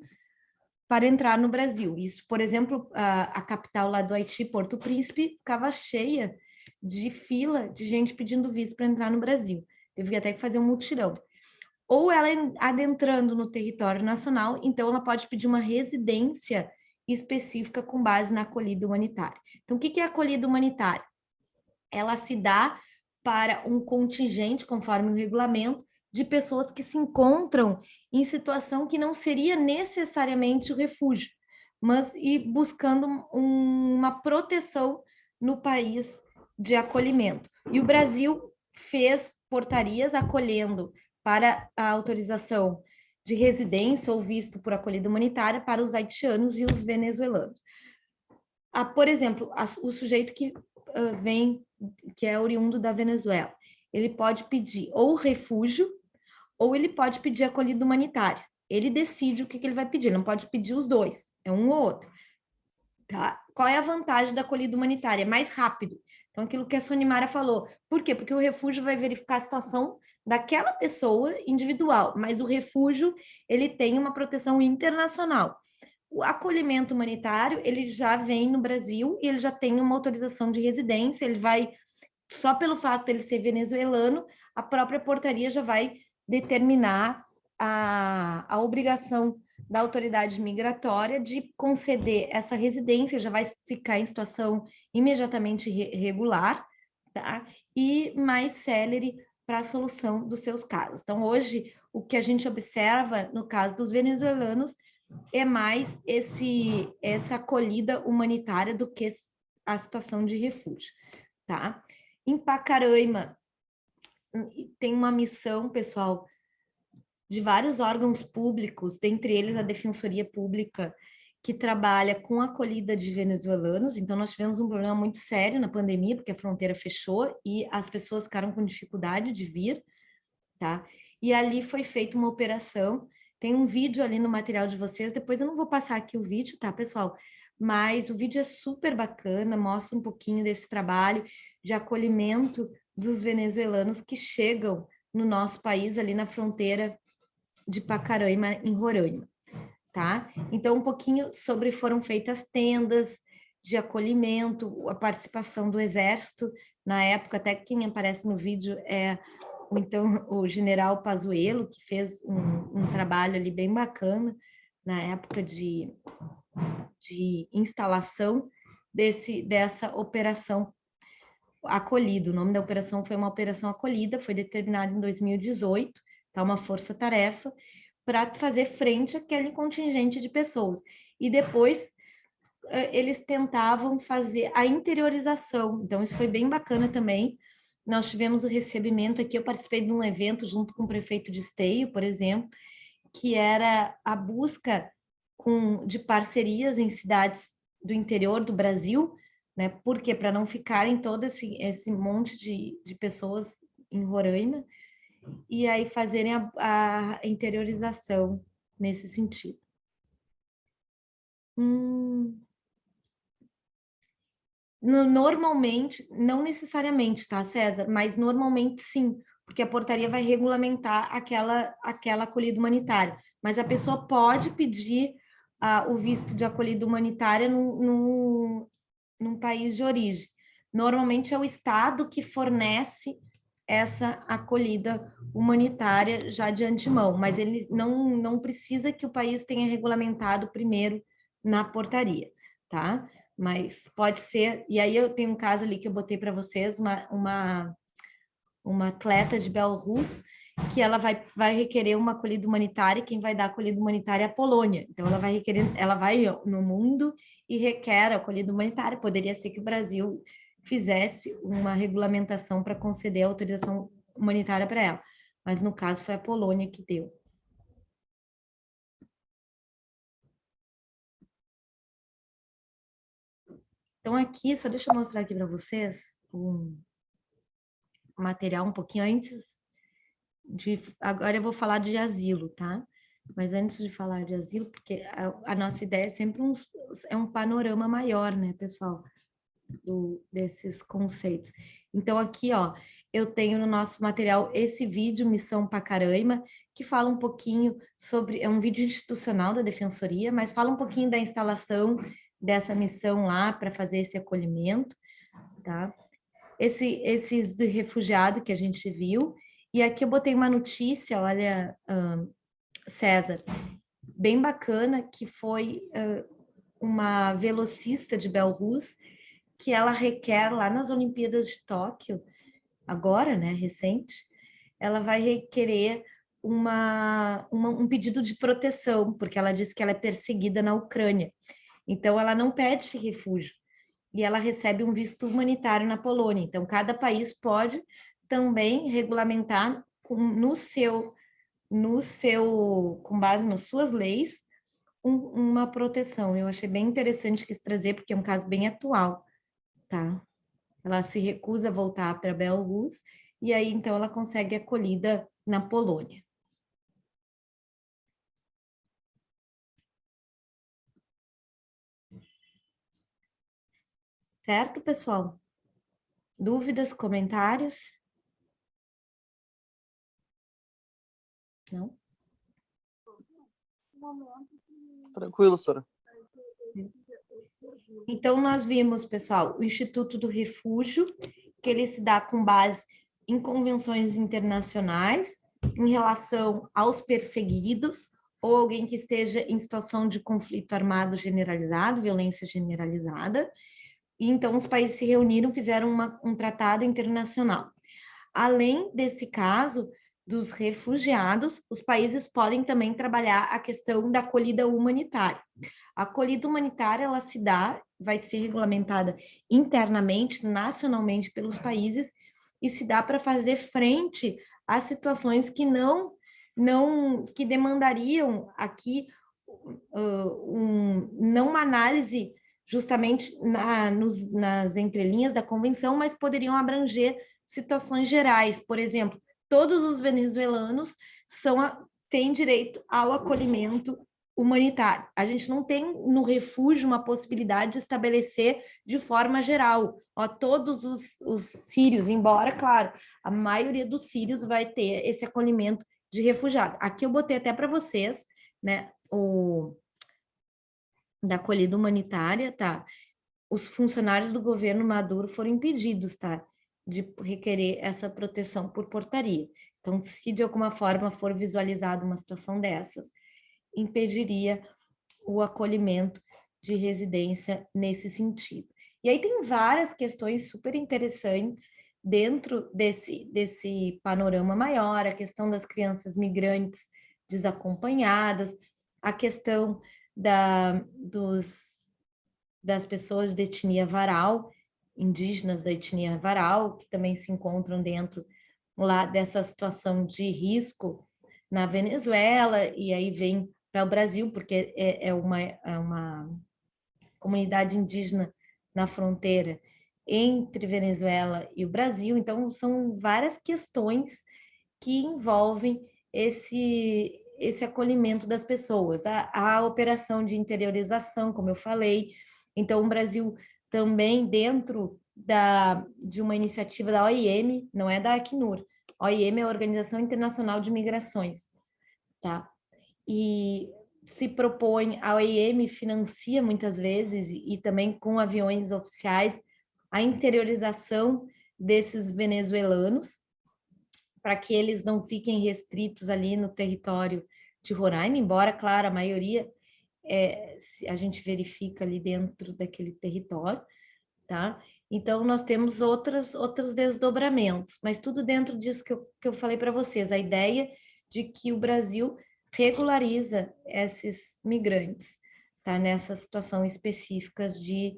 A: para entrar no Brasil. Isso, por exemplo, a capital lá do Haiti, Porto Príncipe, ficava cheia de fila de gente pedindo visto para entrar no Brasil. Teve até que fazer um mutirão. Ou ela adentrando no território nacional, então ela pode pedir uma residência específica com base na acolhida humanitária. Então, o que é acolhida humanitária? Ela se dá para um contingente, conforme o regulamento, de pessoas que se encontram em situação que não seria necessariamente o refúgio, mas ir buscando uma proteção no país de acolhimento. E o Brasil fez portarias acolhendo para a autorização de residência ou visto por acolhida humanitária para os haitianos e os venezuelanos. Por exemplo, o sujeito que vem, que é oriundo da Venezuela, ele pode pedir ou refúgio ou ele pode pedir acolhida humanitária. Ele decide o que ele vai pedir, não pode pedir os dois, é um ou outro. Tá? qual é a vantagem da acolhida humanitária? É mais rápido. Então, aquilo que a Sonimara falou. Por quê? Porque o refúgio vai verificar a situação daquela pessoa individual, mas o refúgio, ele tem uma proteção internacional. O acolhimento humanitário, ele já vem no Brasil e ele já tem uma autorização de residência, ele vai, só pelo fato dele ser venezuelano, a própria portaria já vai determinar a obrigação da autoridade migratória de conceder essa residência, já vai ficar em situação imediatamente regular, tá? E mais célere para a solução dos seus casos. Então, hoje, o que a gente observa no caso dos venezuelanos é mais essa acolhida humanitária do que a situação de refúgio, tá? Em Pacaraima, tem uma missão, pessoal, de vários órgãos públicos, dentre eles a Defensoria Pública, que trabalha com a acolhida de venezuelanos. Então, nós tivemos um problema muito sério na pandemia, porque a fronteira fechou e as pessoas ficaram com dificuldade de vir, tá? E ali foi feita uma operação. Tem um vídeo ali no material de vocês, depois eu não vou passar aqui o vídeo, tá, pessoal? Mas o vídeo é super bacana, mostra um pouquinho desse trabalho de acolhimento dos venezuelanos que chegam no nosso país, ali na fronteira de Pacaraima, em Roraima, tá? Então, um pouquinho sobre foram feitas tendas de acolhimento, a participação do Exército, na época, até quem aparece no vídeo é então o general Pazuello, que fez um trabalho ali bem bacana, na época de instalação dessa operação Acolhido. O nome da operação foi uma operação Acolhida, foi determinado em 2018, tá? Uma força-tarefa, para fazer frente àquele contingente de pessoas. E depois eles tentavam fazer a interiorização, então isso foi bem bacana também. Nós tivemos o recebimento aqui, eu participei de um evento junto com o prefeito de Esteio, por exemplo, que era a busca de parcerias em cidades do interior do Brasil, né? Porque para não ficarem todo esse monte de pessoas em Roraima, e aí fazerem a interiorização nesse sentido. Normalmente, não necessariamente, tá, César? Mas normalmente sim, porque a portaria vai regulamentar aquela acolhida humanitária. Mas a pessoa pode pedir o visto de acolhida humanitária num país de origem. Normalmente é o Estado que fornece essa acolhida humanitária já de antemão, mas ele não precisa que o país tenha regulamentado primeiro na portaria, tá? Mas pode ser, e aí eu tenho um caso ali que eu botei para vocês, uma atleta de Belarus, que ela vai requerer uma acolhida humanitária, quem vai dar acolhida humanitária é a Polônia. Então ela vai no mundo e requer a acolhida humanitária. Poderia ser que o Brasil fizesse uma regulamentação para conceder a autorização humanitária para ela, mas no caso foi a Polônia que deu. Então aqui, só deixa eu mostrar aqui para vocês um material um pouquinho antes agora eu vou falar de asilo, tá? Mas antes de falar de asilo, porque a nossa ideia é sempre é um panorama maior, né, pessoal, desses conceitos. Então aqui, ó, eu tenho no nosso material esse vídeo, Missão Pacaraima, que fala um pouquinho sobre, é um vídeo institucional da Defensoria, mas fala um pouquinho da instalação dessa missão lá para fazer esse acolhimento, tá? Esses do refugiado que a gente viu, e aqui eu botei uma notícia, olha, César, bem bacana, que foi uma velocista de Belarus, que ela requer lá nas Olimpíadas de Tóquio, agora, né, recente, ela vai requerer um pedido de proteção, porque ela diz que ela é perseguida na Ucrânia. Então, ela não pede esse e ela recebe um visto humanitário na Polônia. Então, cada país pode também regulamentar com base nas suas leis, uma proteção. Eu achei bem interessante quis trazer, porque é um caso bem atual, tá? Ela se recusa a voltar para Belarus, e aí, então, ela consegue acolhida na Polônia. Certo, pessoal? Dúvidas, comentários? Não?
E: Tranquilo, Sora.
A: Então, nós vimos, pessoal, o Instituto do Refúgio, que ele se dá com base em convenções internacionais em relação aos perseguidos ou alguém que esteja em situação de conflito armado generalizado, violência generalizada. E então, os países se reuniram, fizeram um tratado internacional. Além desse caso dos refugiados, os países podem também trabalhar a questão da acolhida humanitária. A acolhida humanitária, ela se dá, vai ser regulamentada internamente, nacionalmente pelos países, e se dá para fazer frente a situações que que demandariam aqui não uma análise justamente nas entrelinhas da convenção, mas poderiam abranger situações gerais. Por exemplo, todos os venezuelanos têm direito ao acolhimento humanitário. A gente não tem no refúgio uma possibilidade de estabelecer de forma geral. Todos os sírios, embora, claro, a maioria dos sírios vai ter esse acolhimento de refugiado. Aqui eu botei até para vocês, né, da acolhida humanitária, tá? Os funcionários do governo Maduro foram impedidos, tá, de requerer essa proteção por portaria. Então, se de alguma forma for visualizada uma situação dessas, impediria o acolhimento de residência nesse sentido. E aí tem várias questões super interessantes dentro desse panorama maior, a questão das crianças migrantes desacompanhadas, a questão das pessoas de etnia varal, indígenas da etnia varal, que também se encontram dentro lá dessa situação de risco na Venezuela, e aí vem para o Brasil, porque é uma comunidade indígena na fronteira entre Venezuela e o Brasil. Então, são várias questões que envolvem esse acolhimento das pessoas. A operação de interiorização, como eu falei. Então, o Brasil também, dentro de uma iniciativa da OIM, não é da Acnur, a OIM é a Organização Internacional de Migrações, tá? E se propõe, a OIM financia muitas vezes, e também com aviões oficiais, a interiorização desses venezuelanos, para que eles não fiquem restritos ali no território de Roraima, embora, claro, a maioria a gente verifica ali dentro daquele território, tá? Então, nós temos outros desdobramentos, mas tudo dentro disso que eu falei para vocês, a ideia de que o Brasil regulariza esses migrantes, tá? Nessas situações específicas de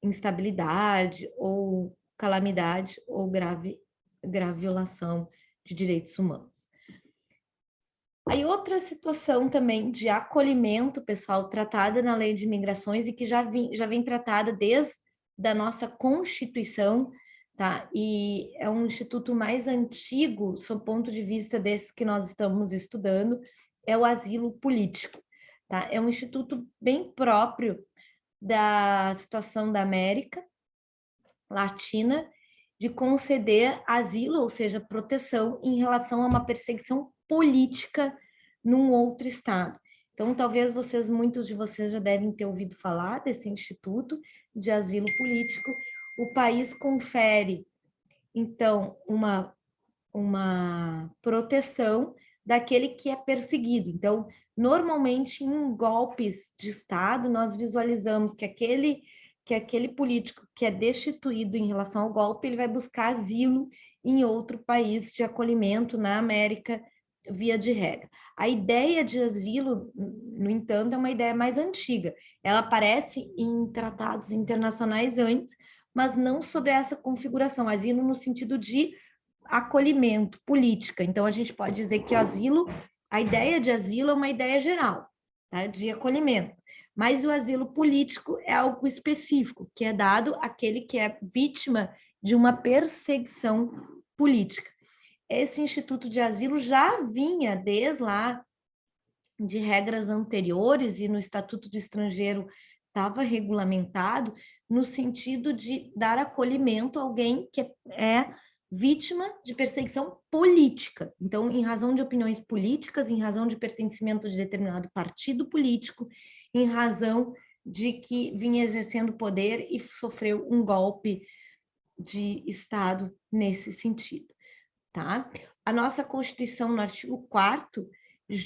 A: instabilidade ou calamidade ou grave violação de direitos humanos. Aí outra situação também de acolhimento, pessoal, tratada na Lei de Migrações e que já vem tratada desde a nossa Constituição, tá? E é um instituto mais antigo, sob o ponto de vista desse que nós estamos estudando, é o asilo político, tá? É um instituto bem próprio da situação da América Latina, de conceder asilo, ou seja, proteção em relação a uma perseguição política num outro estado. Então, talvez muitos de vocês já devem ter ouvido falar desse Instituto de Asilo Político. O país confere, então, uma proteção daquele que é perseguido. Então, normalmente, em golpes de Estado, nós visualizamos que aquele político que é destituído em relação ao golpe, ele vai buscar asilo em outro país de acolhimento na América, via de regra. A ideia de asilo, no entanto, é uma ideia mais antiga. Ela aparece em tratados internacionais antes, mas não sobre essa configuração. Asilo no sentido de acolhimento, política. Então, a gente pode dizer que a ideia de asilo é uma ideia geral, tá? De acolhimento. Mas o asilo político é algo específico, que é dado àquele que é vítima de uma perseguição política. Esse Instituto de Asilo já vinha desde lá de regras anteriores, e no Estatuto do Estrangeiro estava regulamentado, no sentido de dar acolhimento a alguém que é vítima de perseguição política. Então, em razão de opiniões políticas, em razão de pertencimento de determinado partido político, em razão de que vinha exercendo poder e sofreu um golpe de Estado nesse sentido, tá? A nossa Constituição, no artigo 4º,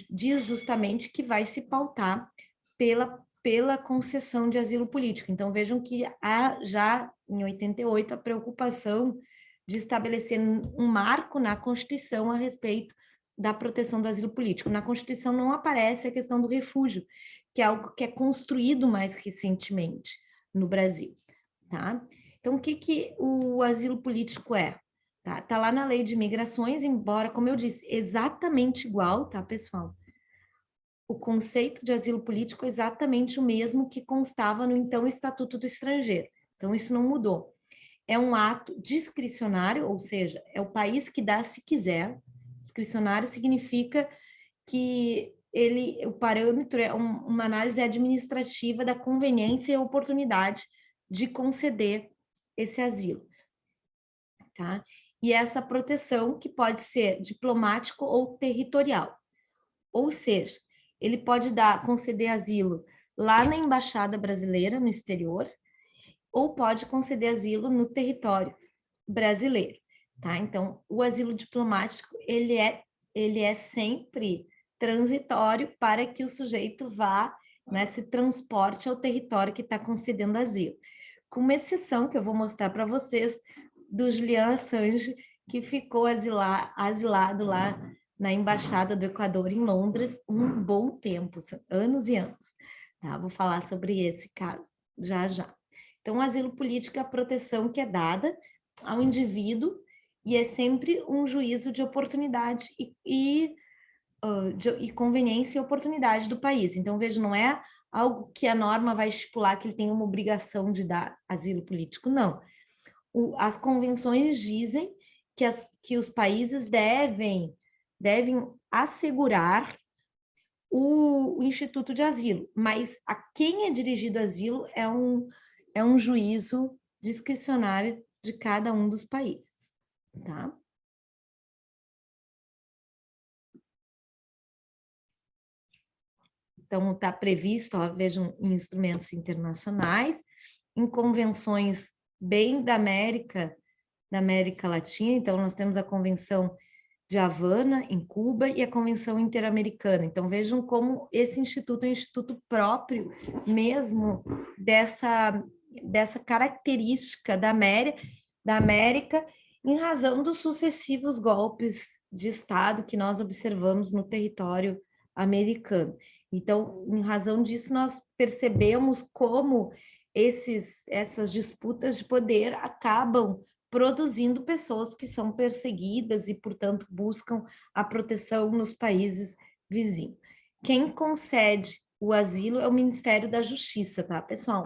A: diz justamente que vai se pautar pela concessão de asilo político. Então, vejam que há já, em 88, a preocupação de estabelecer um marco na Constituição a respeito da proteção do asilo político. Na Constituição não aparece a questão do refúgio, que é algo que é construído mais recentemente no Brasil, tá? Então, o que o asilo político é? Tá lá na Lei de Migrações, embora, como eu disse, exatamente igual, tá, pessoal? O conceito de asilo político é exatamente o mesmo que constava no então Estatuto do Estrangeiro. Então, isso não mudou. É um ato discricionário, ou seja, é o país que dá se quiser. Discricionário significa que o parâmetro é uma análise administrativa da conveniência e oportunidade de conceder esse asilo, tá? E essa proteção que pode ser diplomático ou territorial. Ou seja, ele pode conceder asilo lá na embaixada brasileira no exterior, ou pode conceder asilo no território brasileiro, tá? Então, o asilo diplomático, ele é sempre transitório para que o sujeito vá, né, se transporte ao território que está concedendo asilo. Com uma exceção que eu vou mostrar para vocês, do Julian Assange, que ficou asilado lá na Embaixada do Equador, em Londres, um bom tempo, anos e anos. Tá? Vou falar sobre esse caso já já. Então, o asilo político é a proteção que é dada ao indivíduo e é sempre um juízo de oportunidade e conveniência e oportunidade do país. Então, veja, não é algo que a norma vai estipular que ele tem uma obrigação de dar asilo político, não. As convenções dizem que os países devem assegurar o Instituto de Asilo, mas a quem é dirigido asilo é um juízo discricionário de cada um dos países, tá? Então, está previsto, ó, vejam, em instrumentos internacionais, em convenções bem da América Latina. Então, nós temos a Convenção de Havana, em Cuba, e a Convenção Interamericana. Então, vejam como esse instituto é um instituto próprio mesmo dessa característica da América, em razão dos sucessivos golpes de Estado que nós observamos no território americano. Então, em razão disso, nós percebemos como essas disputas de poder acabam produzindo pessoas que são perseguidas e, portanto, buscam a proteção nos países vizinhos. Quem concede o asilo é o Ministério da Justiça, tá, pessoal?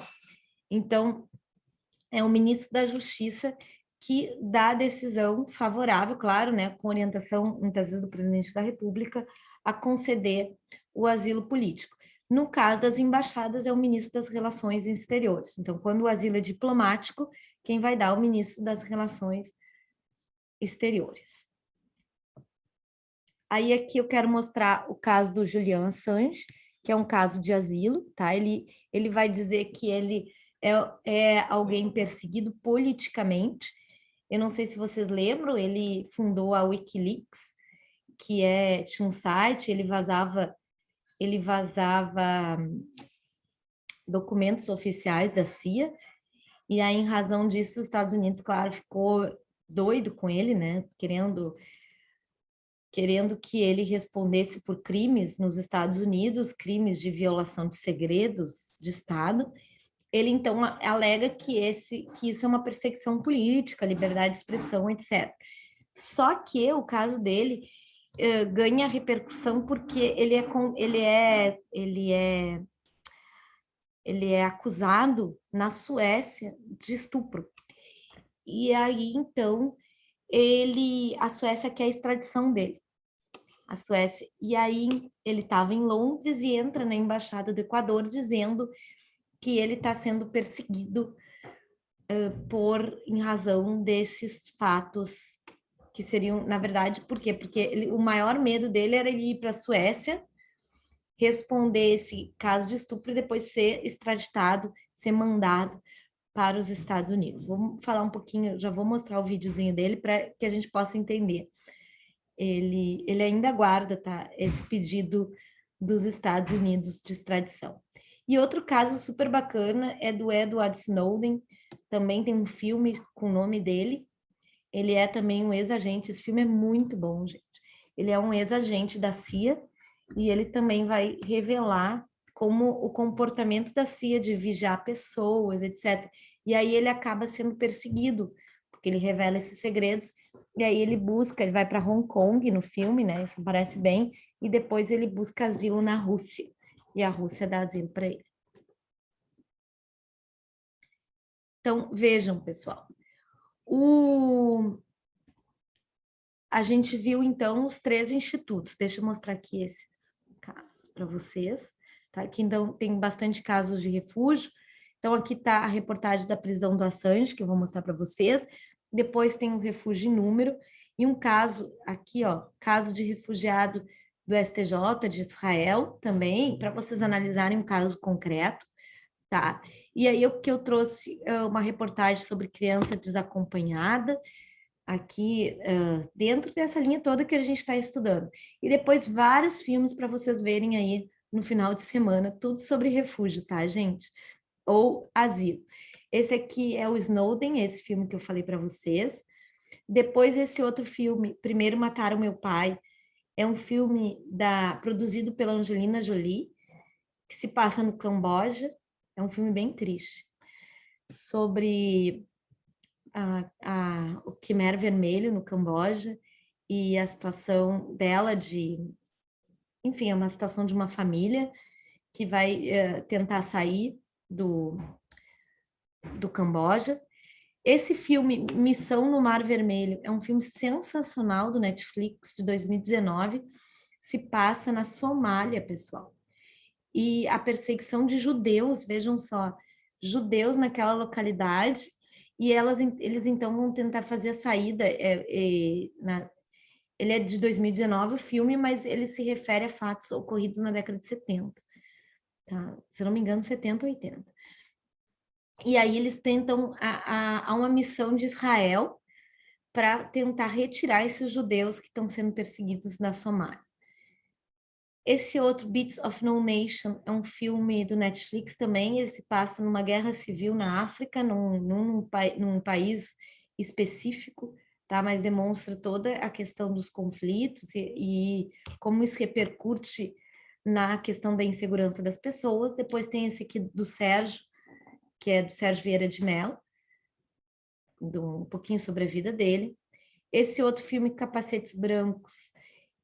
A: Então, é o ministro da Justiça que dá a decisão favorável, claro, né, com orientação, muitas vezes, do presidente da República, a conceder o asilo político. No caso das embaixadas, é o ministro das Relações Exteriores. Então, quando o asilo é diplomático, quem vai dar é o ministro das Relações Exteriores. Aí, aqui eu quero mostrar o caso do Julian Assange, que é um caso de asilo, tá? Ele vai dizer que ele é alguém perseguido politicamente. Eu não sei se vocês lembram, ele fundou a Wikileaks, que tinha um site, ele vazava documentos oficiais da CIA, e aí, em razão disso, os Estados Unidos, claro, ficou doido com ele, né, querendo que ele respondesse por crimes nos Estados Unidos, crimes de violação de segredos de Estado. Ele, então, alega que isso é uma perseguição política, liberdade de expressão, etc. Só que o caso dele ganha repercussão porque ele é acusado na Suécia de estupro. E aí, então, a Suécia quer a extradição dele. A Suécia. E aí, ele estava em Londres e entra na Embaixada do Equador dizendo que ele está sendo perseguido em razão desses fatos que seriam, na verdade, por quê? Porque o maior medo dele era ele ir para a Suécia, responder esse caso de estupro e depois ser extraditado, ser mandado para os Estados Unidos. Vamos falar um pouquinho, já vou mostrar o videozinho dele para que a gente possa entender. Ele ainda aguarda, tá, esse pedido dos Estados Unidos de extradição. E outro caso super bacana é do Edward Snowden, também tem um filme com o nome dele, ele é também um ex-agente, esse filme é muito bom, gente. Ele é um ex-agente da CIA e ele também vai revelar como o comportamento da CIA de vigiar pessoas, etc. E aí ele acaba sendo perseguido, porque ele revela esses segredos, e aí ele vai para Hong Kong no filme, né? Isso parece bem, e depois ele busca asilo na Rússia, e a Rússia dá asilo para ele. Então, vejam, pessoal. A gente viu, então, os 3 institutos. Deixa eu mostrar aqui esses casos para vocês. Tá? Aqui, então, tem bastante casos de refúgio. Então, aqui está a reportagem da prisão do Assange, que eu vou mostrar para vocês. Depois tem o refúgio em número. E um caso aqui, ó, caso de refugiado do STJ de Israel também, para vocês analisarem um caso concreto. Tá? E aí que eu trouxe uma reportagem sobre criança desacompanhada, aqui dentro dessa linha toda que a gente está estudando. E depois vários filmes para vocês verem aí no final de semana, tudo sobre refúgio, tá, gente? Ou asilo. Esse aqui é o Snowden, esse filme que eu falei para vocês. Depois esse outro filme, Primeiro Mataram Meu Pai, é um filme produzido pela Angelina Jolie, que se passa no Camboja. É um filme bem triste, sobre o Khmer Vermelho no Camboja e a situação dela enfim, é uma situação de uma família que vai tentar sair do Camboja. Esse filme, Missão no Mar Vermelho, é um filme sensacional do Netflix de 2019, se passa na Somália, pessoal. E a perseguição de judeus, vejam só, judeus naquela localidade, e eles então vão tentar fazer a saída. Ele é de 2019, o filme, mas ele se refere a fatos ocorridos na década de 70. Tá? Se não me engano, 70 ou 80. E aí eles tentam, há uma missão de Israel para tentar retirar esses judeus que estão sendo perseguidos na Somália. Esse outro, Beats of No Nation, é um filme do Netflix também, ele se passa numa guerra civil na África, num país específico, tá? Mas demonstra toda a questão dos conflitos e como isso repercute na questão da insegurança das pessoas. Depois tem esse aqui do Sérgio, que é do Sérgio Vieira de Mello, um pouquinho sobre a vida dele. Esse outro filme, Capacetes Brancos,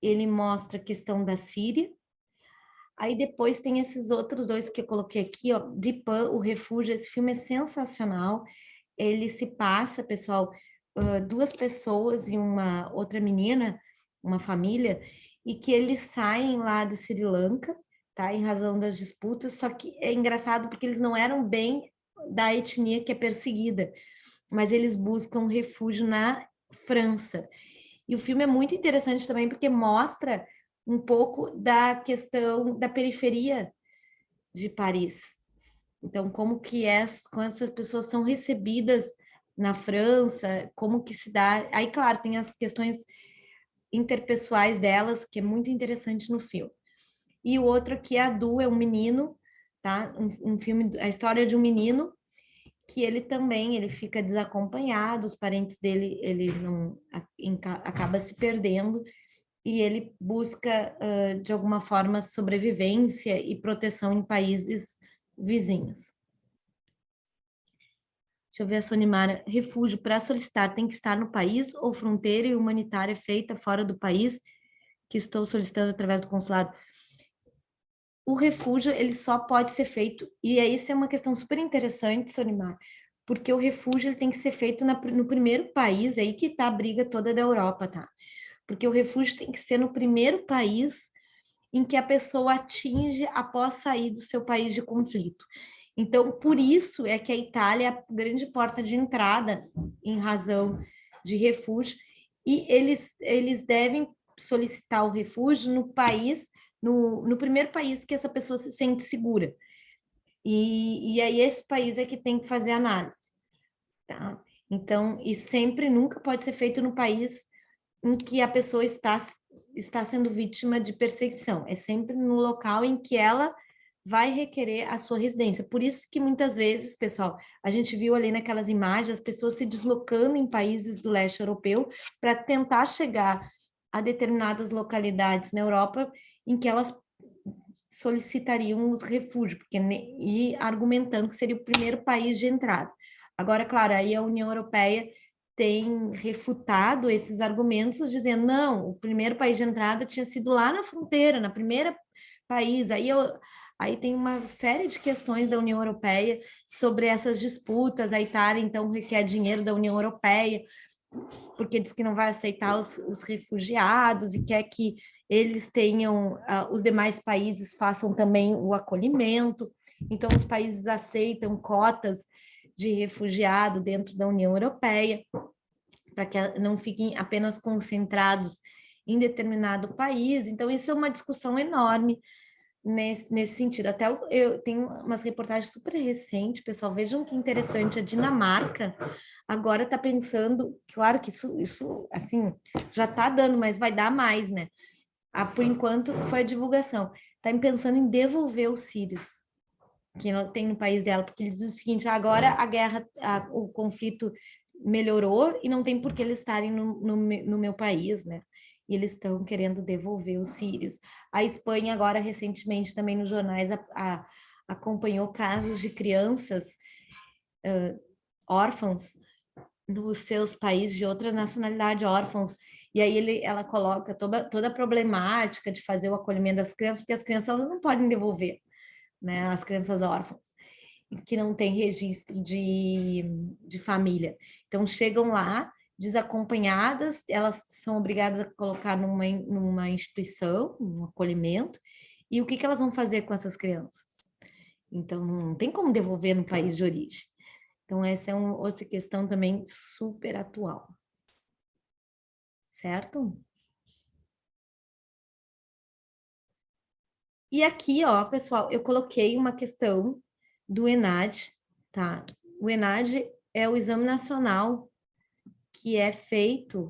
A: ele mostra a questão da Síria. Aí depois tem esses outros 2 que eu coloquei aqui, ó, Dipan, O Refúgio. Esse filme é sensacional. Ele se passa, pessoal, 2 pessoas e uma outra menina, uma família, e que eles saem lá do Sri Lanka, tá? Em razão das disputas, só que é engraçado porque eles não eram bem da etnia que é perseguida, mas eles buscam refúgio na França. E o filme é muito interessante também porque mostra um pouco da questão da periferia de Paris. Então, como essas pessoas são recebidas na França, como que se dá... Aí, claro, tem as questões interpessoais delas, que é muito interessante no filme. E o outro aqui é é um menino, tá? Um filme, a história de um menino que ele fica desacompanhado, os parentes dele, ele não acaba se perdendo e ele busca, de alguma forma, sobrevivência e proteção em países vizinhos. Deixa eu ver a Sonimara. Refúgio para solicitar tem que estar no país ou fronteira e humanitária feita fora do país que estou solicitando através do consulado? O refúgio, ele só pode ser feito, e isso é uma questão super interessante, Sonimar, porque o refúgio ele tem que ser feito no primeiro país, aí que está a briga toda da Europa, tá? Porque o refúgio tem que ser no primeiro país em que a pessoa atinge após sair do seu país de conflito. Então, por isso é que a Itália é a grande porta de entrada em razão de refúgio, e eles devem solicitar o refúgio no país, no primeiro país que essa pessoa se sente segura. E aí esse país é que tem que fazer análise, tá? Então, e sempre, nunca pode ser feito no país em que a pessoa está sendo vítima de perseguição. É sempre no local em que ela vai requerer a sua residência. Por isso que muitas vezes, pessoal, a gente viu ali naquelas imagens as pessoas se deslocando em países do leste europeu para tentar chegar a determinadas localidades na Europa em que elas solicitariam refúgio, e argumentando que seria o primeiro país de entrada. Agora, claro, aí a União Europeia tem refutado esses argumentos, dizendo, não, o primeiro país de entrada tinha sido lá na fronteira, na primeira país. Aí tem uma série de questões da União Europeia sobre essas disputas. A Itália, então, requer dinheiro da União Europeia, porque diz que não vai aceitar os refugiados e quer que eles tenham, os demais países façam também o acolhimento. Então, os países aceitam cotas de refugiado dentro da União Europeia, para que não fiquem apenas concentrados em determinado país. Então, isso é uma discussão enorme nesse sentido. Até eu tenho umas reportagens super recentes, pessoal, vejam que interessante, a Dinamarca agora está pensando, claro que isso assim, já está dando, mas vai dar mais, né? Por enquanto, foi a divulgação. Está pensando em devolver os sírios que não tem no país dela, porque eles dizem o seguinte, agora a guerra, o conflito melhorou e não tem por que eles estarem no meu país, né? E eles estão querendo devolver os sírios. A Espanha agora, recentemente, também nos jornais, acompanhou casos de crianças órfãos nos seus países de outra nacionalidade, órfãos, e aí ela coloca toda a problemática de fazer o acolhimento das crianças, porque as crianças elas não podem devolver, né, as crianças órfãs, que não tem registro de família. Então, chegam lá desacompanhadas, elas são obrigadas a colocar numa instituição, um acolhimento, e o que elas vão fazer com essas crianças? Então, não tem como devolver no país de origem. Então, essa é outra questão também super atual. Certo? E aqui, ó, pessoal, eu coloquei uma questão do ENAD, tá? O ENAD é o Exame Nacional que é feito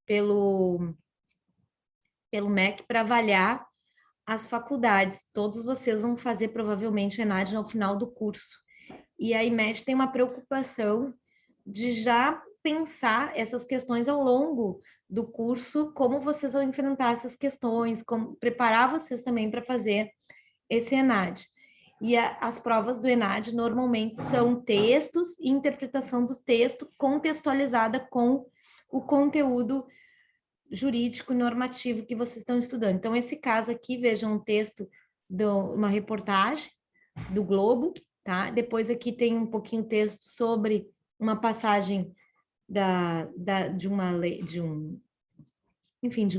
A: pelo MEC para avaliar as faculdades. Todos vocês vão fazer provavelmente o ENAD no final do curso. E a IMED tem uma preocupação de já pensar essas questões ao longo do curso, como vocês vão enfrentar essas questões, como preparar vocês também para fazer esse ENAD. E as provas do ENAD normalmente são textos e interpretação do texto contextualizada com o conteúdo jurídico normativo que vocês estão estudando. Então, esse caso aqui, vejam um texto de uma reportagem do Globo, tá? Depois aqui tem um pouquinho texto sobre uma passagem de uma lei, de um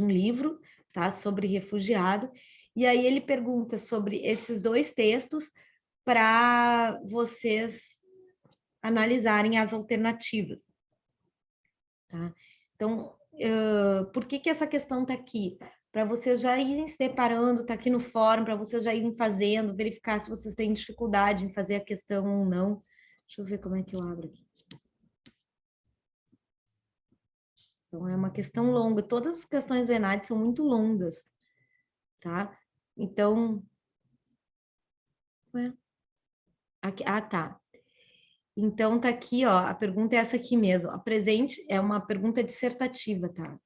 A: livro, tá? Sobre refugiado. E aí ele pergunta sobre esses dois textos para vocês analisarem as alternativas, tá? Então, por que essa questão está aqui? Para vocês já irem se deparando, está aqui no fórum, para vocês já irem fazendo, verificar se vocês têm dificuldade em fazer a questão ou não. Deixa eu ver como é que eu abro aqui. Então, é uma questão longa. Todas as questões do ENAD são muito longas, tá? Então... Aqui, tá. Então, tá aqui, ó, a pergunta é essa aqui mesmo. Apresente, é uma pergunta dissertativa, tá?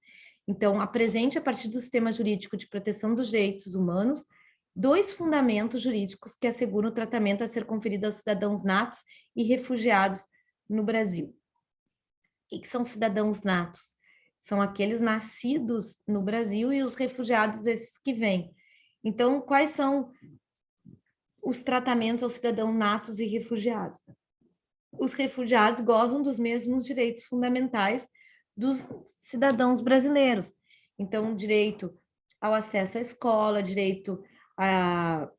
A: Então, apresente a partir do sistema jurídico de proteção dos direitos humanos 2 fundamentos jurídicos que asseguram o tratamento a ser conferido aos cidadãos natos e refugiados no Brasil. O que são cidadãos natos? São aqueles nascidos no Brasil e os refugiados, esses que vêm. Então, quais são os tratamentos aos cidadãos natos e refugiados? Os refugiados gozam dos mesmos direitos fundamentais dos cidadãos brasileiros. Então, direito ao acesso à escola, direito à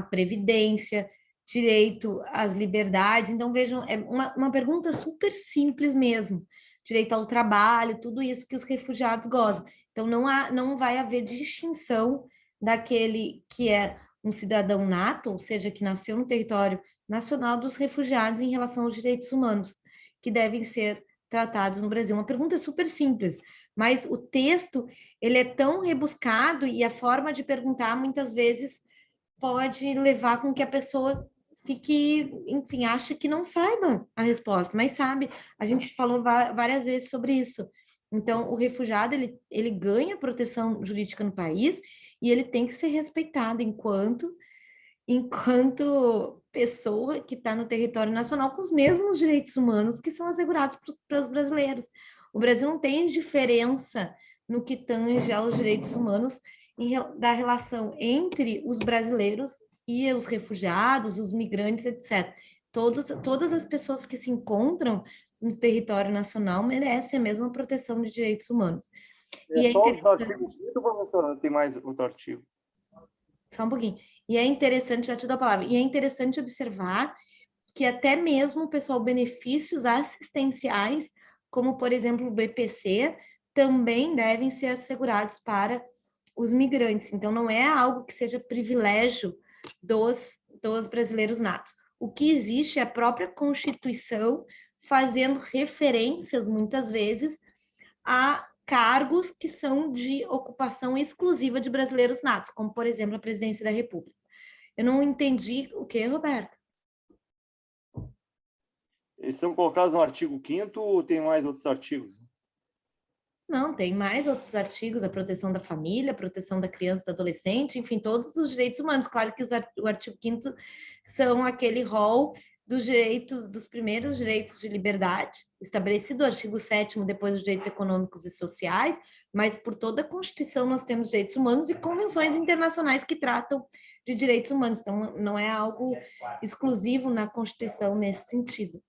A: previdência, direito às liberdades. Então, vejam, é uma pergunta super simples mesmo. Direito ao trabalho, tudo isso que os refugiados gozam. Então, não vai haver distinção daquele que é um cidadão nato, ou seja, que nasceu no território nacional, dos refugiados em relação aos direitos humanos, que devem ser tratados no Brasil. Uma pergunta super simples, mas o texto, ele é tão rebuscado e a forma de perguntar, muitas vezes, pode levar com que a pessoa fique, enfim, ache que não saiba a resposta, mas sabe, a gente falou várias vezes sobre isso. Então, o refugiado, ele ganha proteção jurídica no país e ele tem que ser respeitado enquanto pessoa que está no território nacional com os mesmos direitos humanos que são assegurados para os brasileiros. O Brasil não tem diferença no que tange aos direitos humanos da relação entre os brasileiros e os refugiados, os migrantes, etc. Todas as pessoas que se encontram no território nacional merecem a mesma proteção de direitos humanos.
D: É só o artigo 5º, professora? Tem mais outro artigo?
A: Só um pouquinho. E é interessante, já te dou a palavra, e é interessante observar que até mesmo, pessoal, benefícios assistenciais, como, por exemplo, o BPC, também devem ser assegurados para os migrantes. Então, não é algo que seja privilégio dos brasileiros natos. O que existe é a própria Constituição fazendo referências, muitas vezes, a cargos que são de ocupação exclusiva de brasileiros natos, como, por exemplo, a presidência da República. Eu não entendi o que, Roberto?
D: Eles são colocados no artigo 5º ou tem mais outros artigos?
A: Não, tem mais outros artigos, a proteção da família, a proteção da criança e do adolescente, enfim, todos os direitos humanos. Claro que o artigo 5º são aquele rol dos direitos, dos primeiros direitos de liberdade, estabelecido no artigo 7º, depois os direitos econômicos e sociais, mas por toda a Constituição nós temos direitos humanos e convenções internacionais que tratam de direitos humanos. Então, não é algo exclusivo na Constituição nesse sentido,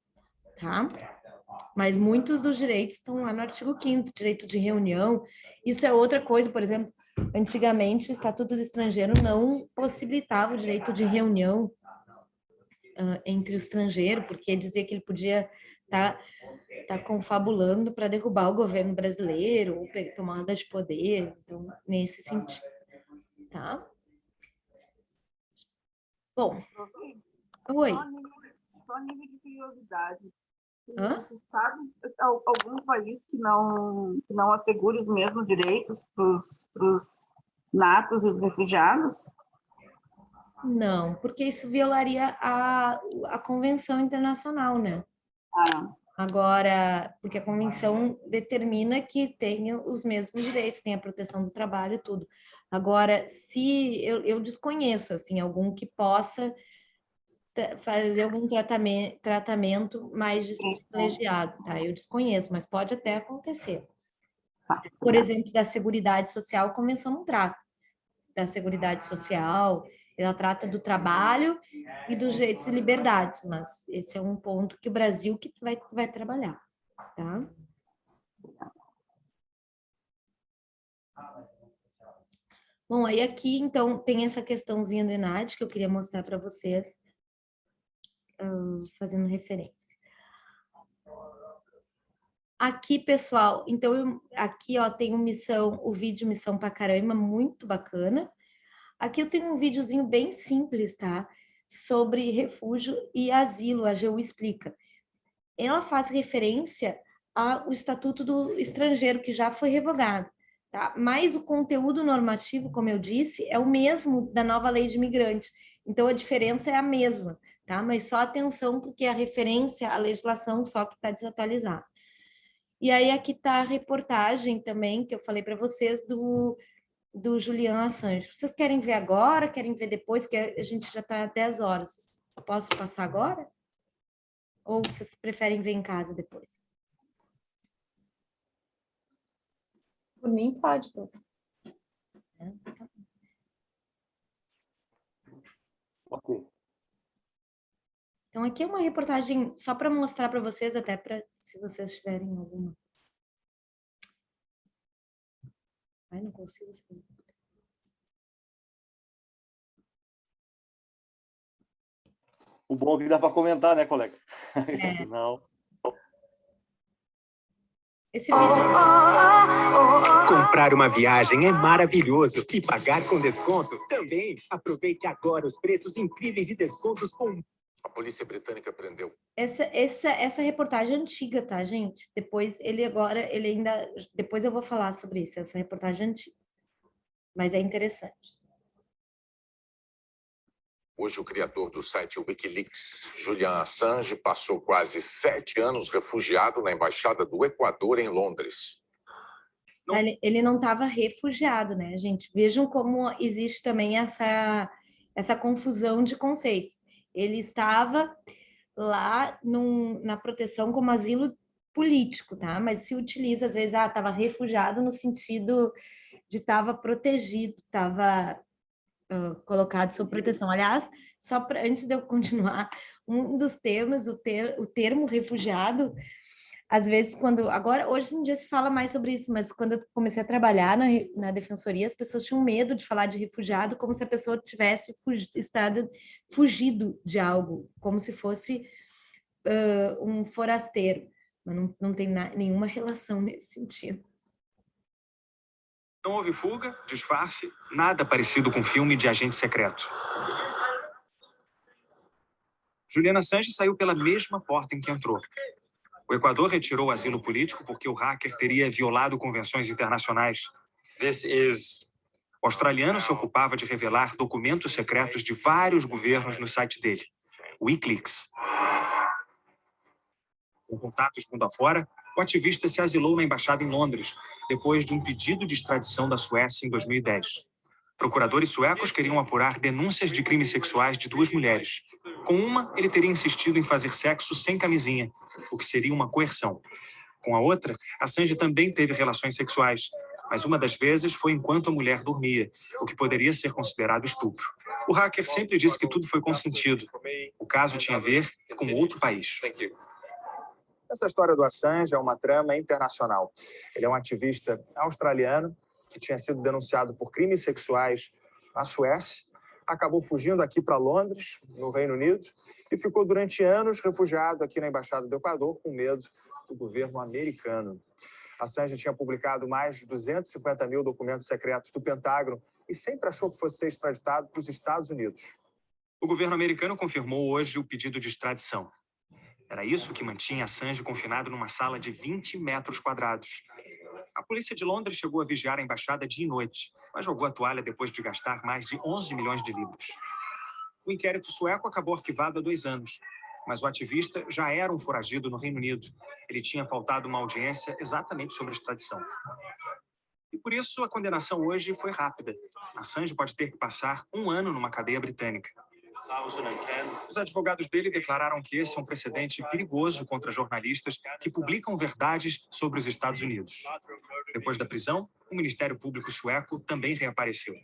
A: tá? Mas muitos dos direitos estão lá no artigo 5º, direito de reunião. Isso é outra coisa, por exemplo, antigamente o Estatuto do Estrangeiro não possibilitava o direito de reunião entre o estrangeiro, porque dizia que ele podia tá confabulando para derrubar o governo brasileiro ou tomada de poder, então, nesse sentido, tá? Bom, oi.
H: Só nível de curiosidade.
A: Hã?
H: Sabe, algum país que não assegure os mesmos direitos para os natos e os refugiados?
A: Não, porque isso violaria a Convenção Internacional, né?
H: Ah,
A: Agora, porque a convenção determina que tenha os mesmos direitos, tem a proteção do trabalho e tudo. Agora, se eu desconheço, assim, algum que possa fazer algum tratamento mais privilegiado, tá? Eu desconheço, mas pode até acontecer.
H: tá.
A: Por exemplo, da Seguridade Social, a convenção não trata da Seguridade Social, ela trata do trabalho e dos direitos e liberdades, mas esse é um ponto que o Brasil que vai trabalhar, tá? Bom, aí aqui, então, tem essa questãozinha do ENAD que eu queria mostrar para vocês, fazendo referência. Aqui, pessoal, então, aqui, ó, tem o vídeo Missão Pacaraima, muito bacana. Aqui eu tenho um videozinho bem simples, tá? Sobre refúgio e asilo, a AGU explica. Ela faz referência ao Estatuto do Estrangeiro, que já foi revogado, tá? Mas o conteúdo normativo, como eu disse, é o mesmo da nova lei de imigrantes. Então, a diferença é a mesma, tá? Mas só atenção, porque a referência à legislação só que está desatualizada. E aí, aqui está a reportagem também, que eu falei para vocês, do Julian Assange. Vocês querem ver agora? Querem ver depois? Porque a gente já está 10 horas. Posso passar agora? Ou vocês preferem ver em casa depois?
B: Por mim, pode. Pô.
D: Ok.
A: Então, aqui é uma reportagem só para mostrar para vocês, até para se vocês tiverem alguma. Ai, não consigo saber.
D: O bom é que dá para comentar, né, colega?
A: É.
D: Não.
A: Esse vídeo...
I: Comprar uma viagem é maravilhoso e pagar com desconto também. Aproveite agora os preços incríveis e descontos com... A polícia britânica prendeu.
A: Essa reportagem é antiga, tá, gente? Depois depois eu vou falar sobre isso, essa reportagem é antiga. Mas é interessante.
I: Hoje, o criador do site Wikileaks, Julian Assange, passou quase 7 anos refugiado na Embaixada do Equador, em Londres.
A: Ele não estava refugiado, né, gente? Vejam como existe também essa confusão de conceitos. Ele estava lá na proteção como asilo político, tá? Mas se utiliza, às vezes, estava refugiado no sentido de estava protegido, estava colocado sob proteção. Aliás, antes de eu continuar, um dos termos, o termo refugiado, às vezes, hoje em dia se fala mais sobre isso, mas quando eu comecei a trabalhar na defensoria, as pessoas tinham medo de falar de refugiado como se a pessoa tivesse fugido de algo, como se fosse um forasteiro, mas não tem nenhuma relação nesse sentido.
J: Não houve fuga, disfarce, nada parecido com filme de agente secreto. Julian Assange saiu pela mesma porta em que entrou. O Equador retirou o asilo político porque o hacker teria violado convenções internacionais. O australiano se ocupava de revelar documentos secretos de vários governos no site dele, Wikileaks. Com contatos mundo afora, o ativista se asilou na embaixada em Londres, depois de um pedido de extradição da Suécia em 2010. Procuradores suecos queriam apurar denúncias de crimes sexuais de 2 mulheres. Com uma, ele teria insistido em fazer sexo sem camisinha, o que seria uma coerção. Com a outra, Assange também teve relações sexuais, mas uma das vezes foi enquanto a mulher dormia, o que poderia ser considerado estupro. O hacker sempre disse que tudo foi consentido. O caso tinha a ver com outro país. Essa história do Assange é uma trama internacional. Ele é um ativista australiano que tinha sido denunciado por crimes sexuais na Suécia, acabou fugindo aqui para Londres, no Reino Unido, e ficou durante anos refugiado aqui na Embaixada do Equador com medo do governo americano. Assange tinha publicado mais de 250 mil documentos secretos do Pentágono e sempre achou que fosse ser extraditado para os Estados Unidos. O governo americano confirmou hoje o pedido de extradição. Era isso que mantinha Assange confinado numa sala de 20 metros quadrados. A polícia de Londres chegou a vigiar a embaixada dia e noite, mas jogou a toalha depois de gastar mais de 11 milhões de libras. O inquérito sueco acabou arquivado há 2 anos, mas o ativista já era um foragido no Reino Unido. Ele tinha faltado uma audiência exatamente sobre a extradição. E por isso a condenação hoje foi rápida. Assange pode ter que passar 1 ano numa cadeia britânica. Os advogados dele declararam que esse é um precedente perigoso contra jornalistas que publicam verdades sobre os Estados Unidos. Depois da prisão, o Ministério Público sueco também reapareceu.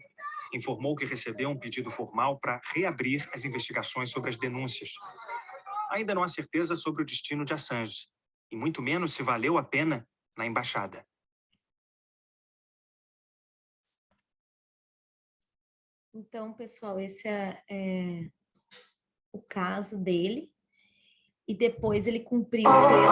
J: Informou que recebeu um pedido formal para reabrir as investigações sobre as denúncias. Ainda não há certeza sobre o destino de Assange, e muito menos se valeu a pena na embaixada.
A: Então, pessoal, esse é o caso dele. E depois ele cumpriu o termo.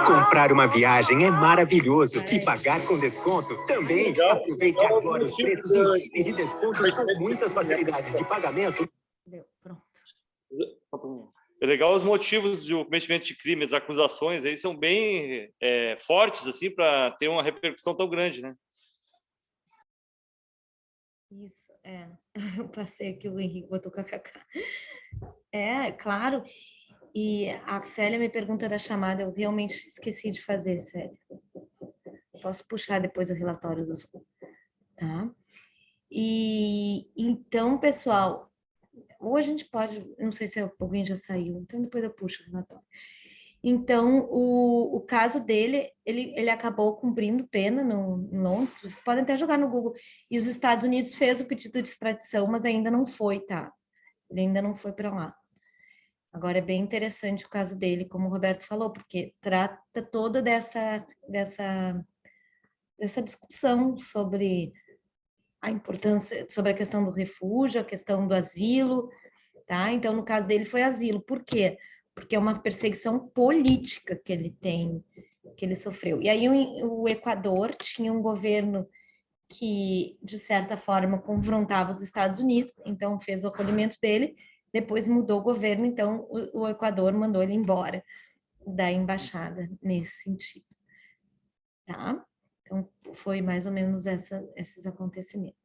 I: Comprar uma viagem é maravilhoso e pagar com desconto também. Aproveite agora os preços incríveis e descontos com muitas facilidades de pagamento.
A: Deu, pronto.
D: É legal os motivos de cometimento de crimes, as acusações aí são bem fortes assim para ter uma repercussão tão grande, né?
A: Isso, eu passei aqui, o Henrique botou kkk. Claro. E a Célia me pergunta da chamada, eu realmente esqueci de fazer, Célia. Posso puxar depois o relatório do Zoom, tá? E então, pessoal, ou a gente pode, não sei se alguém já saiu, então depois eu puxo o relatório. Então, o caso dele, ele acabou cumprindo pena em Londres, vocês podem até jogar no Google, e os Estados Unidos fez o pedido de extradição, mas ainda não foi, tá? Ele ainda não foi para lá. Agora, é bem interessante o caso dele, como o Roberto falou, porque trata toda dessa discussão sobre a importância, sobre a questão do refúgio, a questão do asilo, tá? Então, no caso dele, foi asilo. Por quê? Porque é uma perseguição política que ele tem, que ele sofreu. E aí o Equador tinha um governo que, de certa forma, confrontava os Estados Unidos, então fez o acolhimento dele, depois mudou o governo, então o Equador mandou ele embora da embaixada, nesse sentido. Tá? Então, foi mais ou menos esses acontecimentos.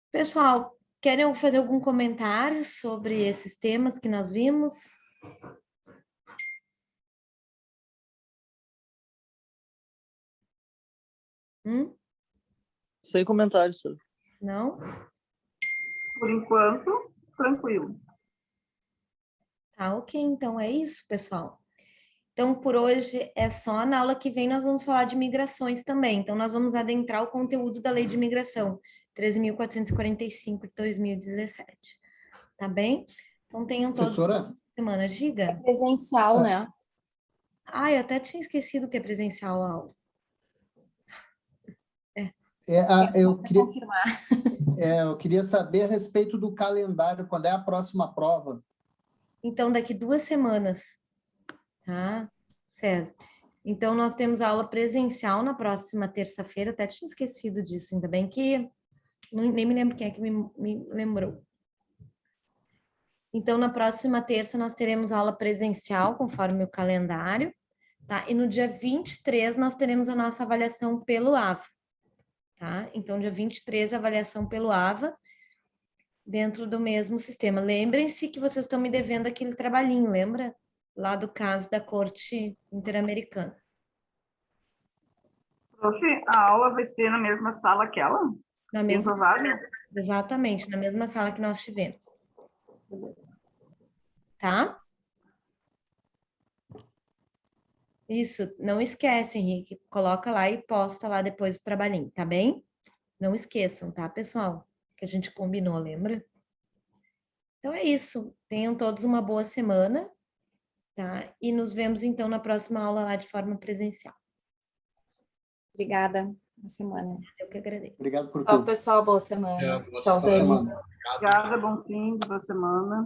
A: Pessoal, querem fazer algum comentário sobre esses temas que nós vimos?
E: Sem comentários, senhor.
A: Não?
H: Por enquanto, tranquilo.
A: Tá, ok. Então é isso, pessoal. Então, por hoje é só. Na aula que vem nós vamos falar de migrações também. Então, nós vamos adentrar o conteúdo da Lei de Imigração 13.445 de 2017. Tá bem? Então, tenham todos
G: Professora?
A: semana. Diga.
B: Presencial, né?
A: Ah, eu até tinha esquecido que é presencial a aula.
G: Eu queria saber a respeito do calendário, quando é a próxima prova?
A: Então, daqui 2 semanas, tá, César? Então, nós temos a aula presencial na próxima terça-feira, até tinha esquecido disso, ainda bem que nem me lembro quem é que me lembrou. Então, na próxima terça, nós teremos aula presencial, conforme o calendário, tá? E no dia 23, nós teremos a nossa avaliação pelo AVA, tá? Então, dia 23, avaliação pelo AVA, dentro do mesmo sistema. Lembrem-se que vocês estão me devendo aquele trabalhinho, lembra? Lá do caso da Corte Interamericana.
H: Prof, a aula vai ser na mesma sala que ela?
A: Na mesma
H: provável?
A: Exatamente, na mesma sala que nós tivemos. Tá? Isso, não esquece, Henrique. Coloca lá e posta lá depois o trabalhinho, tá bem? Não esqueçam, tá, pessoal? Que a gente combinou, lembra? Então é isso. Tenham todos uma boa semana, tá? E nos vemos então na próxima aula lá de forma presencial.
B: Obrigada. Boa semana.
A: Eu que agradeço.
G: Obrigado por
F: Tchau,
G: tudo.
F: pessoal. Boa semana.
G: Boa semana.
H: Obrigada, bom fim de boa semana.